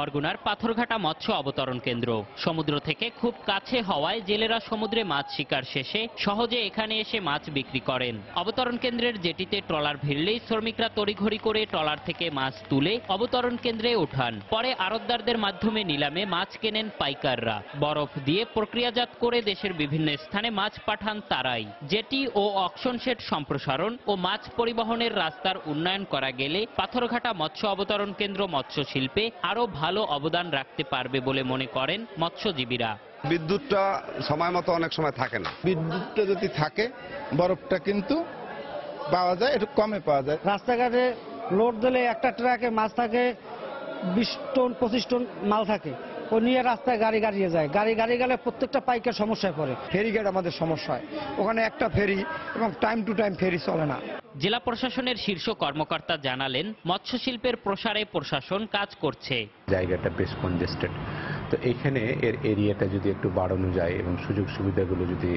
বরগুনার পাথরঘাটা মৎস্য অবতরণ কেন্দ্র সমুদ্র থেকে খুব কাছে হওয়ায় জেলেরা সমুদ্রে মাছ শিকার শেষে সহজে এখানে এসে মাছ বিক্রি করেন। অবতরণ কেন্দ্রের জেটিতে ট্রলার ভিড়লেই শ্রমিকরা তড়িঘড়ি করে ট্রলার থেকে মাছ তুলে অবতরণ কেন্দ্রে ওঠান। পরে আড়তদারদের মাধ্যমে নিলামে মাছ কেনেন পাইকাররা। বরফ দিয়ে প্রক্রিয়াজাত করে দেশের বিভিন্ন স্থানে মাছ পাঠান তারাই। জেটি ও অকশন শেড সম্প্রসারণ ও মাছ পরিবহনের রাস্তার উন্নয়ন করা গেলে পাথরঘাটা মৎস্য অবতরণ কেন্দ্র মৎস্য শিল্পে আরো ভালো অবদান রাখতে পারবে বলে মনে করেন মৎস্যজীবীরা। বিদ্যুৎটা সময় মতো অনেক সময় থাকে না, বিদ্যুৎটা যদি থাকে বরফটা কিন্তু পাওয়া যায়, একটু কমে পাওয়া যায়। রাস্তাঘাটে লোড দিলে একটা ট্রাকে মাছ থাকে 20 টন 25 টন মাল থাকে, ও নিয়ে রাস্তায় গাড়ি গাড়িয়ে যায়। গাড়ি গেলে প্রত্যেকটা পাইকার সমস্যায় পড়ে। ফেরিঘাট আমাদের সমস্যা হয়, ওখানে একটা ফেরি এবং টাইম টু টাইম ফেরি চলে না। জেলা প্রশাসনের শীর্ষ কর্মকর্তা জানালেন, মৎস্যশিল্পের প্রসারে প্রশাসন কাজ করছে। জায়গাটা বেশ কনজেস্টেড, তো এখানে এর এরিয়াটা যদি একটু বাড়ানো যায় এবং সুযোগ সুবিধাগুলো যদি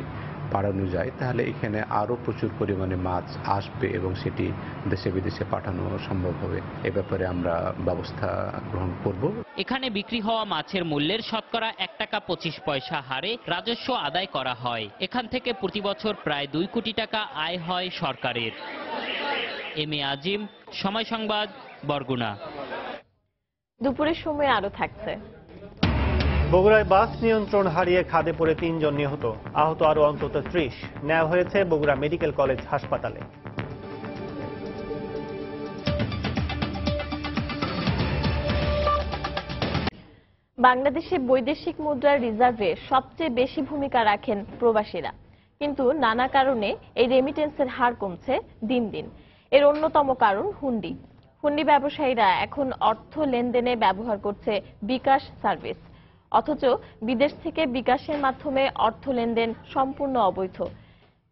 বাড়ানো যায়, তাহলে এখানে আরো প্রচুর পরিমাণে মাছ আসবে এবং সেটি দেশে বিদেশে পাঠানো সম্ভব হবে। এ ব্যাপারে আমরা ব্যবস্থা গ্রহণ করব। এখানে বিক্রি হওয়া মাছের মূল্যের শতকরা 1 টাকা 25 পয়সা হারে রাজস্ব আদায় করা হয়। এখান থেকে প্রতি বছর প্রায় 2 কোটি টাকা আয় হয় সরকারের। এম.এ. আজিম, সময় সংবাদ, বরগুনা। দুপুরের সময় আরো থাকছে। বগুড়ায় বাস নিয়ন্ত্রণ হারিয়ে খাদে পড়ে 3 জন নিহত, আহত আরো অন্তত 30 নেওয়া হয়েছে বগুড়া মেডিকেল কলেজ হাসপাতালে। বাংলাদেশে বৈদেশিক মুদ্রার রিজার্ভে সবচেয়ে বেশি ভূমিকা রাখেন প্রবাসীরা, কিন্তু নানা কারণে এই রেমিটেন্সের হার কমছে দিন দিন। এর অন্যতম কারণ হুন্ডি। হুন্ডি ব্যবসায়ীরা এখন অর্থ লেনদেনে ব্যবহার করছে বিকাশ সার্ভিস, অথচ বিদেশ থেকে বিকাশের মাধ্যমে অর্থ লেনদেন সম্পূর্ণ অবৈধ।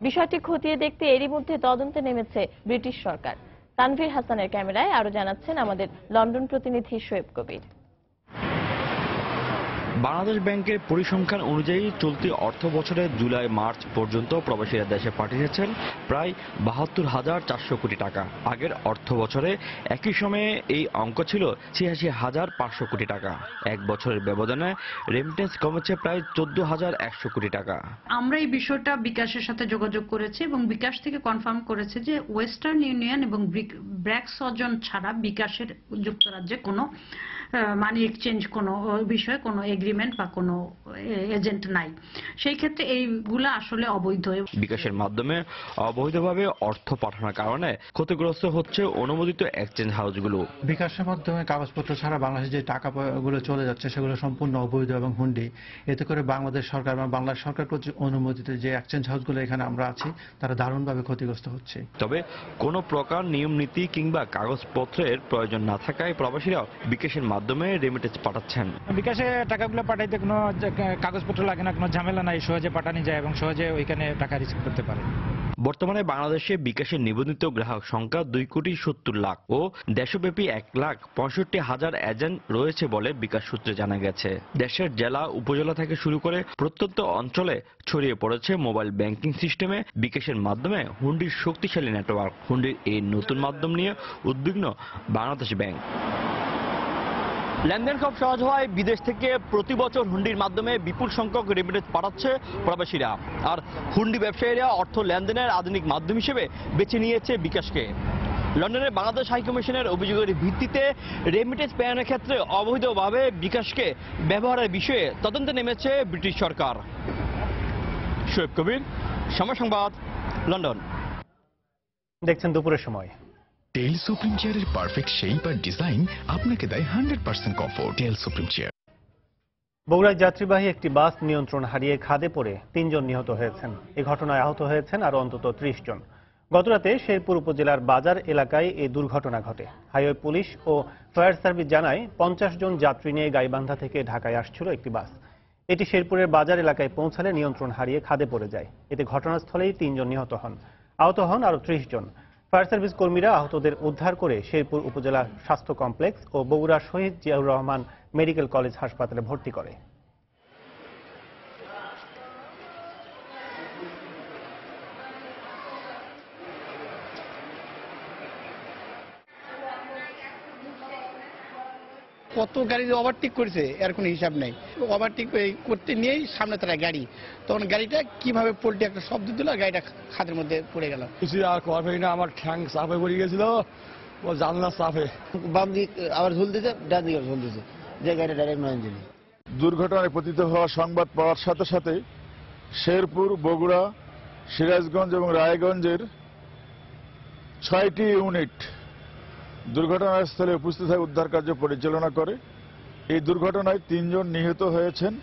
বিষয়টি খতিয়ে দেখতে এরই মধ্যে তদন্তে নেমেছে ব্রিটিশ সরকার। তানভীর হাসানের ক্যামেরায় আরো জানাচ্ছেন আমাদের লন্ডন প্রতিনিধি শোয়েব কবির। বাংলাদেশ ব্যাংকের পরিসংখ্যান অনুযায়ী চলতি অর্থ বছরের জুলাই মার্চ পর্যন্ত প্রবাসীরা দেশে পাঠিয়েছেন প্রায় ৭২,৪০০ কোটি টাকা। আগের অর্থ বছরে একই সময়ে এই অঙ্ক ছিল ৮৬,৫০০ কোটি টাকা। এক বছরের ব্যবধানে রেমিটেন্স কমেছে প্রায় ১৪,১০০ কোটি টাকা। আমরা এই বিষয়টা বিকাশের সাথে যোগাযোগ করেছি এবং বিকাশ থেকে কনফার্ম করেছে যে ওয়েস্টার্ন ইউনিয়ন এবং ব্র্যাক সজন ছাড়া বিকাশের যুক্তরাজ্যে কোনো মানি এক্সচেঞ্জ কোনো বিষয়ে কোনো এগ্রিমেন্ট বা কোনো এজেন্ট নাই। সেই ক্ষেত্রে এইগুলা আসলে অবৈধ। বিকাশের মাধ্যমে অবৈধভাবে অর্থ পাঠানোর কারণে ক্ষতিগ্রস্ত হচ্ছে অনুমোদিত এক্সচেঞ্জ হাউসগুলো। বিকাশের মাধ্যমে কাগজপত্র ছাড়া বাংলাদেশে যে টাকাগুলো চলে যাচ্ছে সেগুলো সম্পূর্ণ অবৈধ এবং হুন্ডি। এতে করে বাংলাদেশ সরকার এবং বাংলাদেশ সরকার কর্তৃক অনুমোদিত যে এক্সচেঞ্জ হাউসগুলো এখানে আমরা আছি তারা দারুণভাবে ক্ষতিগ্রস্ত হচ্ছে। তবে কোনো প্রকার নিয়ম নীতি কিংবা কাগজপত্রের প্রয়োজন না থাকায় প্রবাসীরা বিকাশের মাধ্যমে রেমিটেন্স পাঠাচ্ছেন। বিকাশে টাকাগুলো পাঠাইতে কোনো কাগজপত্র লাগে না, কোনো ঝামেলা নাই, সহজে পাঠানো যায় এবং সহজে ওইখানে টাকা রিসিভ করতে পারে। বর্তমানে বাংলাদেশে বিকাশের নিবন্ধিত গ্রাহক সংখ্যা 2,70,00,000 ও দেশব্যাপী 1,65,000 এজেন্ট রয়েছে বলে বিকাশ সূত্রে জানা গেছে। দেশের জেলা উপজেলা থেকে শুরু করে প্রত্যন্ত অঞ্চলে ছড়িয়ে পড়েছে মোবাইল ব্যাংকিং সিস্টেমে বিকাশের মাধ্যমে হুন্ডির শক্তিশালী নেটওয়ার্ক। হুন্ডির এই নতুন মাধ্যম নিয়ে উদ্বিগ্ন বাংলাদেশ ব্যাংক। লেনদেন খুব সহজ হয় বিদেশ থেকে প্রতি বছর হুন্ডির মাধ্যমে বিপুল সংখ্যক রেমিটেন্স পাঠাচ্ছে প্রবাসীরা, আর হুন্ডি ব্যবসায়ীরা অর্থ লেনদেনের আধুনিক মাধ্যম হিসেবে বেছে নিয়েছে বিকাশকে। লন্ডনের বাংলাদেশ হাইকমিশনের অভিযোগের ভিত্তিতে রেমিটেন্স পেয়ারের ক্ষেত্রে অবৈধভাবে বিকাশকে ব্যবহারের বিষয়ে তদন্তে নেমেছে ব্রিটিশ সরকার। শোয়েব কবির, সময় সংবাদ, লন্ডন। দেখছেন দুপুরের সময়। টেল সুপ্রিম চেয়ারের পারফেক্ট শেপ আর ডিজাইন আপনাকে দেয় 100% কমফোর্ট। টেল সুপ্রিম চেয়ার। বগুড়ায় যাত্রীবাহী একটি বাস নিয়ন্ত্রণ হারিয়ে খাদে পড়ে 3 জন নিহত হয়েছেন। এই ঘটনায় আহত হয়েছেন আরো অন্তত 30 জন। গতরাতে শেরপুর উপজেলার বাজার এলাকায় এই দুর্ঘটনা ঘটে। হাইওয়ে পুলিশ ও ফায়ার সার্ভিস জানায় 50 জন যাত্রী নিয়ে গাইবান্ধা থেকে ঢাকায় আসছিল একটি বাস। এটি শেরপুরের বাজার এলাকায় পৌঁছালে নিয়ন্ত্রণ হারিয়ে খাদে পড়ে যায়। এতে ঘটনাস্থলেই 3 জন নিহত হন, আহত হন আরো 30 জন। ফায়ার সার্ভিস কর্মীরা আহতদের উদ্ধার করে শেরপুর উপজেলা স্বাস্থ্য কমপ্লেক্স ও বগুড়া শহীদ জিয়াউর রহমান মেডিকেল কলেজ হাসপাতালে ভর্তি করে। কত গাড়ি ওভারটেক করেছে এর কোনো হিসাব নেই। ওভারটেক করতে নিয়েই সামনে তারা গাড়ি, তখন গাড়িটা কিভাবে পল্টে একটা শব্দ দিল, গাড়িটা খাদের মধ্যে পড়ে গেল। আর করবেই না, আমার ঠ্যাং চাপে পড়ে গেছিল, ও জানলা চাপে বাম দিক আবার ঝুলতেছে, ডান দিকে ঝুলতেছে, যে গাড়িটা ডাইরেক্ট নয় ইঞ্জিন। দুর্ঘটনায় পতিত হওয়া সংবাদ পাওয়ার সাথে সাথে শেরপুর, বগুড়া, সিরাজগঞ্জ এবং রায়গঞ্জের 6টি ইউনিট দুর্ঘটনাস্থলে উপস্থিত হয়ে উদ্ধার কার্য পরিচালনা করে। এই দুর্ঘটনায় 3 জন নিহত হয়েছেন।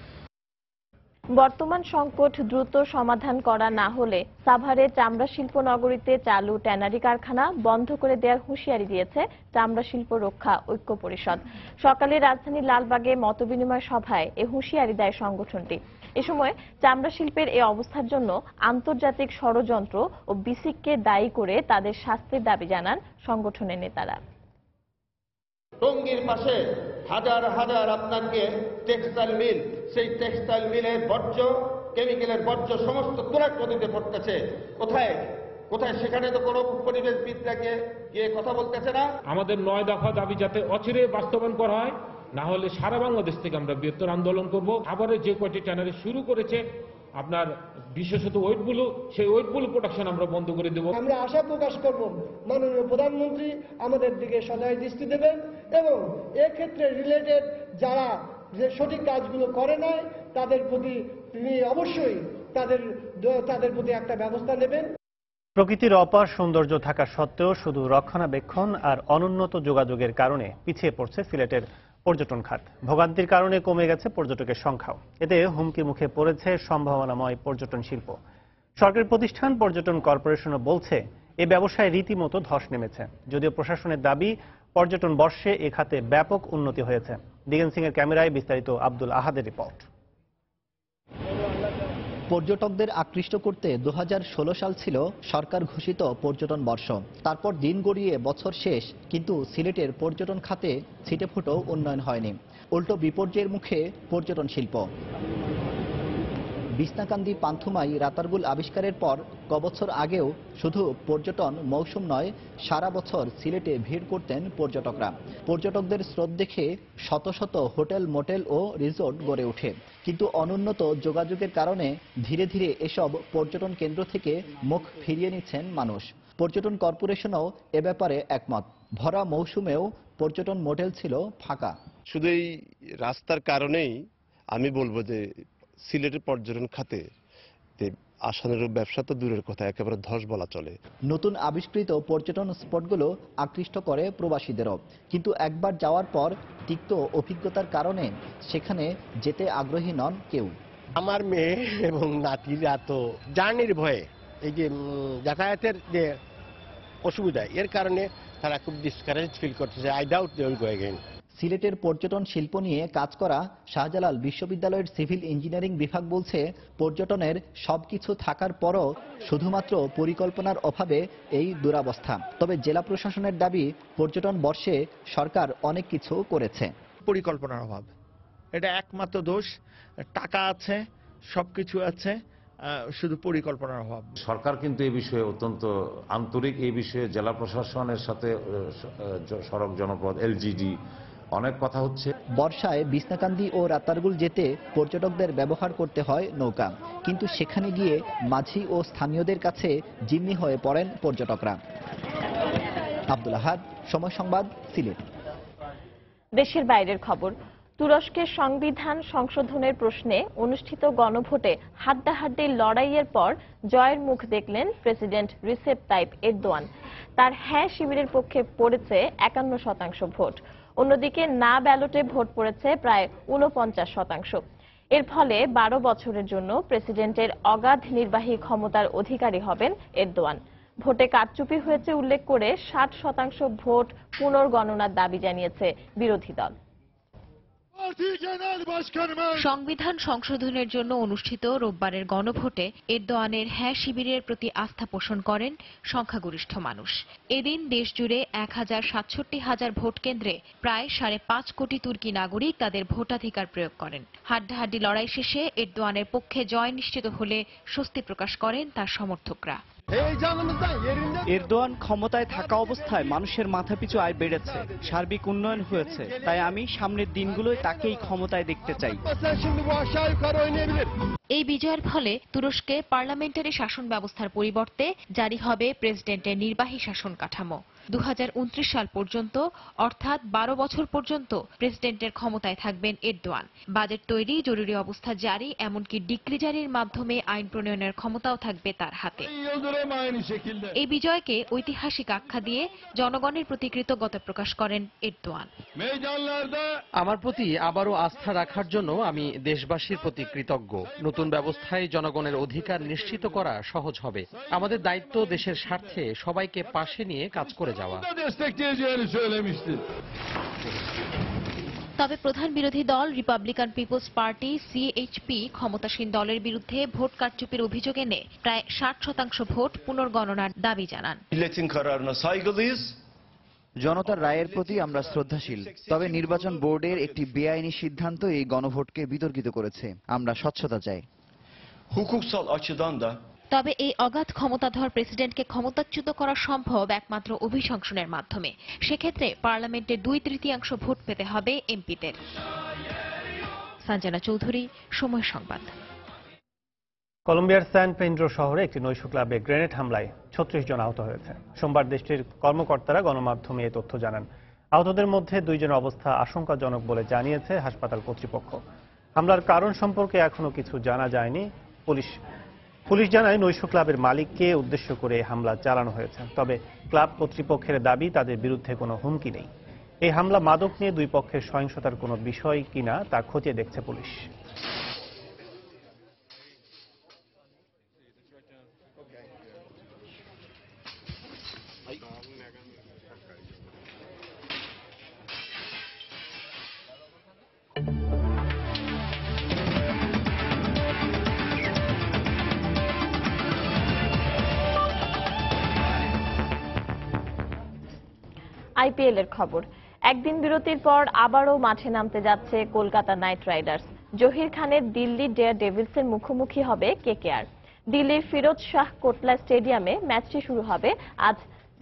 বর্তমান সংকট দ্রুত সমাধান করা না হলে সাভারে চামড়া শিল্প নগরীতে চালু ট্যানারি কারখানা বন্ধ করে দেওয়ার হুঁশিয়ারি দিয়েছে চামড়া শিল্প রক্ষা ঐক্য পরিষদ। সকালে রাজধানীর লালবাগে মতবিনিময় সভায় এ হুঁশিয়ারি দেয় সংগঠনটি। এ সময় চামড়া শিল্পের এই অবস্থার জন্য আন্তর্জাতিক ষড়যন্ত্র ও বিসিককে দায়ী করে তাদের শাস্তির দাবি জানান সংগঠনের নেতারা। টঙ্গীর পাশে হাজার হাজার আপনাকে টেক্সটাইল মিল, সেই টেক্সটাইল মিলের বর্জ্য, কেমিক্যালের বর্জ্য সমস্ত তুরাগ নদীতে পড়তেছে। কোথায় কোথায় সেখানে তো কোনো পরিবেশবিদরাকে গিয়ে কথা বলতেছে না। আমাদের 9 দফা দাবি যাতে অচিরে বাস্তবায়ন করা হয়, না হলে সারা বাংলাদেশ থেকে আমরা বৃহত্তর আন্দোলন করব। আবারও যে কয়টি ট্যানারি শুরু করেছে আপনার বিশেষত ওয়েটগুলো, সেই ওয়েটগুলো প্রোডাকশন আমরা বন্ধ করে দেব। আমরা আশা প্রকাশ করব মাননীয় প্রধানমন্ত্রী আমাদের দিকে সদয় দৃষ্টি দেবেন এবং এক্ষেত্রে রিলেটেড যারা যে সঠিক কাজগুলো করে নাই তাদের প্রতি তিনি অবশ্যই তাদের প্রতি একটা ব্যবস্থা নেবেন। প্রকৃতির অপার সৌন্দর্য থাকা সত্ত্বেও শুধু রক্ষণাবেক্ষণ আর অনুন্নত যোগাযোগের কারণে পিছিয়ে পড়ছে সিলেটের পর্যটন খাত। ভোগান্তির কারণে কমে গেছে পর্যটকের সংখ্যাও। এতে হুমকির মুখে পড়েছে সম্ভাবনাময় পর্যটন শিল্প। সরকারি প্রতিষ্ঠান পর্যটন কর্পোরেশনও বলছে এ ব্যবসায় রীতিমতো ধস নেমেছে। যদিও প্রশাসনের দাবি পর্যটন বর্ষে এ খাতে ব্যাপক উন্নতি হয়েছে। দিগেন সিং এর ক্যামেরায় বিস্তারিত আব্দুল আহাদের রিপোর্ট। পর্যটকদের আকৃষ্ট করতে 2016 সাল ছিল সরকার ঘোষিত পর্যটন বর্ষ। তারপর দিন গড়িয়ে বছর শেষ, কিন্তু সিলেটের পর্যটন খাতে ছিটেফোঁটো উন্নয়ন হয়নি। উল্টো বিপর্যয়ের মুখে পর্যটন শিল্প। বিছনাকান্দি, পান্থুমাই, রাতারগুল আবিষ্কারের পর কবছর আগেও শুধু পর্যটন মৌসুম নয়, সারা বছর সিলেটে ভিড় করতেন পর্যটকরা। পর্যটকদের স্রোত দেখে শত শত হোটেল, মোটেল ও রিসোর্ট গড়ে ওঠে। কিন্তু অনুন্নত যোগাযোগের কারণে ধীরে ধীরে এসব পর্যটন কেন্দ্র থেকে মুখ ফিরিয়ে নিচ্ছেন মানুষ। পর্যটন কর্পোরেশনও এ ব্যাপারে একমত। ভরা মৌসুমেও পর্যটন মোটেল ছিল ফাঁকা। শুধু এই রাস্তার কারণেই আমি বলবো যে সিলেটের পর্যটন খাতে আসানোর ব্যবসা তো দূরের কথা, একেবারে ধস বলা চলে। নতুন আবিষ্কৃত পর্যটন স্পটগুলো আকৃষ্ট করে প্রবাসীদেরও, কিন্তু একবার যাওয়ার পর তিক্ত অভিজ্ঞতার কারণে সেখানে যেতে আগ্রহী নন কেউ। আমার মেয়ে এবং নাতিরা তো জার্নির ভয়ে, এই যে যাতায়াতের যে অসুবিধা, এর কারণে তারা খুব ডিসকারেজ ফিল করতেছে। I doubt they will go again. সিলেটের পর্যটন শিল্প নিয়ে কাজ করা শাহজালাল বিশ্ববিদ্যালয়ের সিভিল ইঞ্জিনিয়ারিং বিভাগ বলছে, পর্যটনের সবকিছু থাকার পরও শুধুমাত্র পরিকল্পনার অভাবে এই দুরবস্থা। তবে জেলা প্রশাসনের দাবি, পর্যটন বর্ষে সরকার অনেক কিছু করেছে। পরিকল্পনার অভাব, এটা একমাত্র দোষ। টাকা আছে, সবকিছু আছে, শুধু পরিকল্পনার অভাব। সরকার কিন্তু এই বিষয়ে অত্যন্ত আন্তরিক। এই বিষয়ে জেলা প্রশাসনের সাথে সড়ক, জনপদ, এলজিডি অনেক কথা হচ্ছে। বর্ষায় বিছনাকান্দি ও রাতারগুল যেতে পর্যটকদের ব্যবহার করতে হয় নৌকা, কিন্তু সেখানে গিয়ে মাঝি ও স্থানীয়দের কাছে জিম্মি হয়ে পড়েন পর্যটকরা। আব্দুল আহাদ, সময় সংবাদ, সিলেট। দেশের বাইরের খবর। তুরস্কের সংবিধান সংশোধনের প্রশ্নে অনুষ্ঠিত গণভোটে হাড্ডাহাড্ডি লড়াইয়ের পর জয়ের মুখ দেখলেন প্রেসিডেন্ট রিসেপ তাইপ এরদোয়ান। তার হ্যাঁ শিবিরের পক্ষে পড়েছে 51% ভোট। অন্যদিকে না ব্যালটে ভোট পড়েছে প্রায় 49%। এর ফলে 12 বছরের জন্য প্রেসিডেন্টের অগাধ নির্বাহী ক্ষমতার অধিকারী হবেন এরদোয়ান। ভোটে কারচুপি হয়েছে উল্লেখ করে 60% ভোট পুনর্গণনার দাবি জানিয়েছে বিরোধী দল। সংবিধান সংশোধনের জন্য অনুষ্ঠিত রোববারের গণভোটে এরদোয়ানের হ্যাঁ শিবিরের প্রতি আস্থা পোষণ করেন সংখ্যাগরিষ্ঠ মানুষ। এদিন দেশজুড়ে 1,67,000 ভোট কেন্দ্রে প্রায় 5.5 কোটি তুর্কি নাগরিক তাদের ভোটাধিকার প্রয়োগ করেন। হাড্ডাহাড্ডি লড়াই শেষে এরদোয়ানের পক্ষে জয় নিশ্চিত হলে স্বস্তি প্রকাশ করেন তার সমর্থকরা। এরদোয়ান ক্ষমতায় থাকা অবস্থায় মানুষের মাথাপিছু আয় বেড়েছে, সার্বিক উন্নয়ন হয়েছে, তাই আমি সামনের দিনগুলোয় তাকেই ক্ষমতায় দেখতে চাই। এই বিজয়ের ফলে তুরস্কে পার্লামেন্টারি শাসন ব্যবস্থার পরিবর্তে জারি হবে প্রেসিডেন্টের নির্বাহী শাসন কাঠামো। 2029 সাল পর্যন্ত অর্থাৎ 12 বছর পর্যন্ত প্রেসিডেন্টের ক্ষমতায় থাকবেন এরদোয়ান। বাজেট তৈরি, জরুরি অবস্থা জারি, এমনকি ডিক্রি জারির মাধ্যমে আইন প্রণয়নের ক্ষমতাও থাকবে তার হাতে। এই বিজয়কে ঐতিহাসিক আখ্যা দিয়ে জনগণের প্রতি কৃতজ্ঞতা প্রকাশ করেন এরদোয়ান। আমার প্রতি আবারও আস্থা রাখার জন্য আমি দেশবাসীর প্রতি কৃতজ্ঞ। নতুন ব্যবস্থায় জনগণের অধিকার নিশ্চিত করা সহজ হবে। আমাদের দায়িত্ব দেশের স্বার্থে সবাইকে পাশে নিয়ে কাজ করে যাওয়া। তবে প্রধান বিরোধী দল রিপাবলিকান পিপলস পার্টি সিএইচপি ক্ষমতাসীন দলের বিরুদ্ধে ভোট কারচুপির অভিযোগ এনে প্রায় 60% ভোট পুনর্গণনার দাবি জানান। জনতার রায়ের প্রতি আমরা শ্রদ্ধাশীল, তবে নির্বাচন বোর্ডের একটি বেআইনি সিদ্ধান্ত এই গণভোটকে বিতর্কিত করেছে। আমরা স্বচ্ছতা চাই। তবে এই অগাধ ক্ষমতাধর প্রেসিডেন্টকে ক্ষমতাচ্যুত করা সম্ভব একমাত্র অভিশংসনের মাধ্যমে। সেক্ষেত্রে পার্লামেন্টে 2/3 ভোট পেতে হবে এমপিদের। সঞ্জনা চৌধুরী, সময় সংবাদ। কলম্বিয়ার স্যান পেড্রো শহরে একটি নৈশ ক্লাবে গ্রেনেড হামলায় 36 জন আহত হয়েছে। সোমবার দেশটির কর্মকর্তারা গণমাধ্যমে এই তথ্য জানান। আহতদের মধ্যে 2 জনের অবস্থা আশঙ্কাজনক বলে জানিয়েছে হাসপাতাল কর্তৃপক্ষ। হামলার কারণ সম্পর্কে এখনো কিছু জানা যায়নি। পুলিশ জানায় নৈশ ক্লাবের মালিককে উদ্দেশ্য করে হামলা চালানো হয়েছে। তবে ক্লাব কর্তৃপক্ষের দাবি তাদের বিরুদ্ধে কোনো হুমকি নেই। এই হামলা মাদক নিয়ে দুই পক্ষের সহিংসতার কোনো বিষয় কিনা তা খতিয়ে দেখছে পুলিশ। আইপিএল এর খবর। একদিন বিরতির পর আবারও মাঠে নামতে যাচ্ছে কলকাতা নাইট রাইডার্স। জহির খানের দিল্লি ডেয়ার ডেভিলসের মুখোমুখি হবে কেকেআর। দিল্লির ফিরোজ শাহ কোটলা স্টেডিয়ামে ম্যাচটি শুরু হবে আজ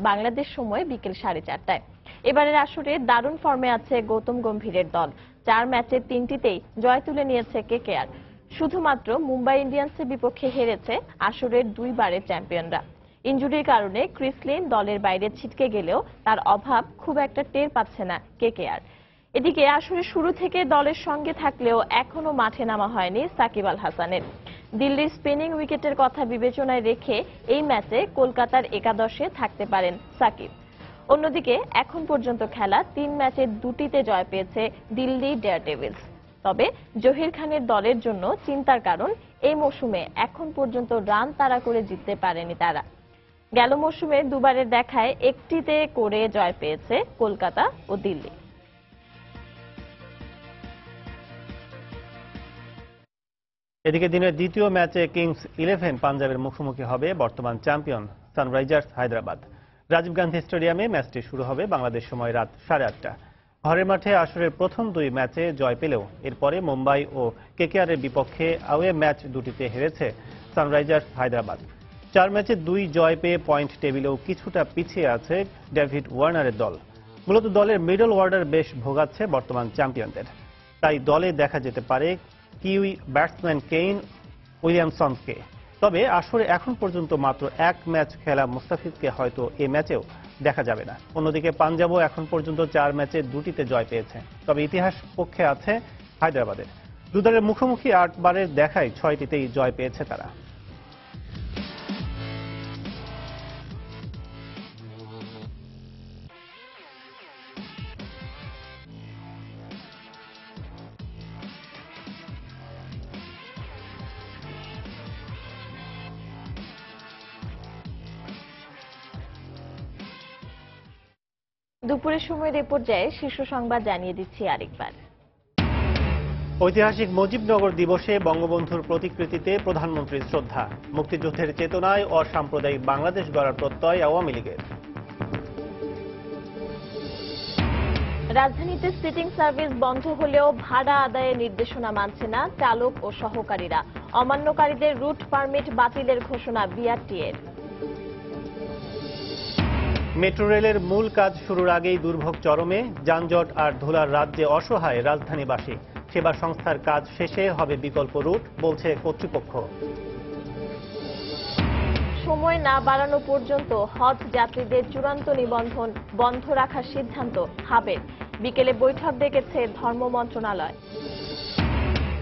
বাংলাদেশ সময় বিকেল 4:30টায়। এবারের আসরে দারুণ ফর্মে আছে গৌতম গম্ভীরের দল। 4 ম্যাচের 3টিতেই জয় তুলে নিয়েছে কেকেআর। শুধুমাত্র মুম্বাই ইন্ডিয়ান্সের বিপক্ষে হেরেছে আসরের 2 বারের চ্যাম্পিয়নরা। ইনজুরির কারণে ক্রিস লিন দলের বাইরে ছিটকে গেলেও তার অভাব খুব একটা টের পাচ্ছে না কেকেআর। এদিকে আসলে শুরু থেকে দলের সঙ্গে থাকলেও এখনো মাঠে নামা হয়নি সাকিব আল হাসানের। দিল্লির স্পিনিং উইকেটের কথা বিবেচনায় রেখে এই ম্যাচে কলকাতার একাদশে থাকতে পারেন সাকিব। অন্যদিকে এখন পর্যন্ত খেলা 3 ম্যাচের 2টিতে জয় পেয়েছে দিল্লি ডেয়ার ডেভিলস। তবে জহির খানের দলের জন্য চিন্তার কারণ এই মৌসুমে এখন পর্যন্ত রান তাড়া করে জিততে পারেনি তারা। গেল মৌসুমে 2 বারের দেখায় 1টিতে করে জয় পেয়েছে কলকাতা ও দিল্লি। এদিকে দিনের দ্বিতীয় ম্যাচে কিংস 11 পাঞ্জাবের মুখোমুখি হবে বর্তমান চ্যাম্পিয়ন সানরাইজার্স হায়দ্রাবাদ। রাজীব গান্ধী স্টেডিয়ামে ম্যাচটি শুরু হবে বাংলাদেশ সময় রাত 8:30। ঘরের মাঠে আসরের প্রথম 2 ম্যাচে জয় পেলেও এরপরে মুম্বাই ও কেকেআরের বিপক্ষে অ্যাওয়ে ম্যাচ 2টিতে হেরেছে সানরাইজার্স হায়দ্রাবাদ। 4 ম্যাচে 2 জয় পেয়ে পয়েন্ট টেবিলেও কিছুটা পিছিয়ে আছে ডেভিড ওয়ার্নারের দল। মূলত দলের মিডল অর্ডার বেশ ভোগাচ্ছে বর্তমান চ্যাম্পিয়নদের। তাই দলে দেখা যেতে পারে কিউই ব্যাটসম্যান কেইন উইলিয়ামসনকে। তবে আসরে এখন পর্যন্ত মাত্র 1 ম্যাচ খেলা মুস্তাফিজকে হয়তো এই ম্যাচেও দেখা যাবে না। অন্যদিকে পাঞ্জাবও এখন পর্যন্ত 4 ম্যাচে 2টিতে জয় পেয়েছে। তবে ইতিহাস পক্ষে আছে হায়দ্রাবাদের। 2 দলের মুখোমুখি 8 বারের দেখায় 6টিতেই জয় পেয়েছে তারা। দুপুরের সময়ের এ পর্যায়ে শীর্ষ সংবাদ জানিয়ে দিচ্ছি আরেকবার। ঐতিহাসিক মুজিবনগর দিবসে বঙ্গবন্ধুর প্রতিকৃতিতে প্রধানমন্ত্রীর শ্রদ্ধা। মুক্তিযুদ্ধের চেতনায় অসাম্প্রদায়িক বাংলাদেশ গড়ার প্রত্যয় আওয়ামী লীগের। রাজধানীতে সিটিং সার্ভিস বন্ধ হলেও ভাড়া আদায়ের নির্দেশনা মানছে না চালক ও সহকারীরা। অমান্যকারীদের রুট পারমিট বাতিলের ঘোষণা বিআরটিএর। মেট্রো রেলের মূল কাজ শুরুর আগেই দুর্ভোগ চরমে, যানজট আর ধুলার রাজ্যে অসহায় রাজধানীবাসী। সেবা সংস্থার কাজ শেষে হবে বিকল্প রুট, বলছে কর্তৃপক্ষ। সময় না বাড়ানো পর্যন্ত হজ যাত্রীদের চূড়ান্ত নিবন্ধন বন্ধ রাখার সিদ্ধান্ত হাবের। বিকেলে বৈঠক ডেকেছে ধর্ম মন্ত্রণালয়।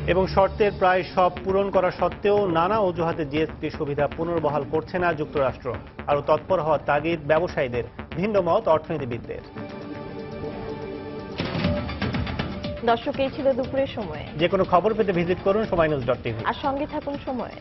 এবং শর্তের প্রায় সব পূরণ করা সত্ত্বেও নানা অজুহাতে জিএসপি সুবিধা পুনর্বহাল করছে না যুক্তরাষ্ট্র। আরও তৎপর হওয়ার তাগিদ ব্যবসায়ীদের, ভিন্ন মত অর্থনীতিবিদদের। দর্শক, এই ছিল দুপুরের সময়। যে কোনো খবর পেতে ভিজিট করুন সময়নিউজ.tv আর সঙ্গে থাকুন সময়।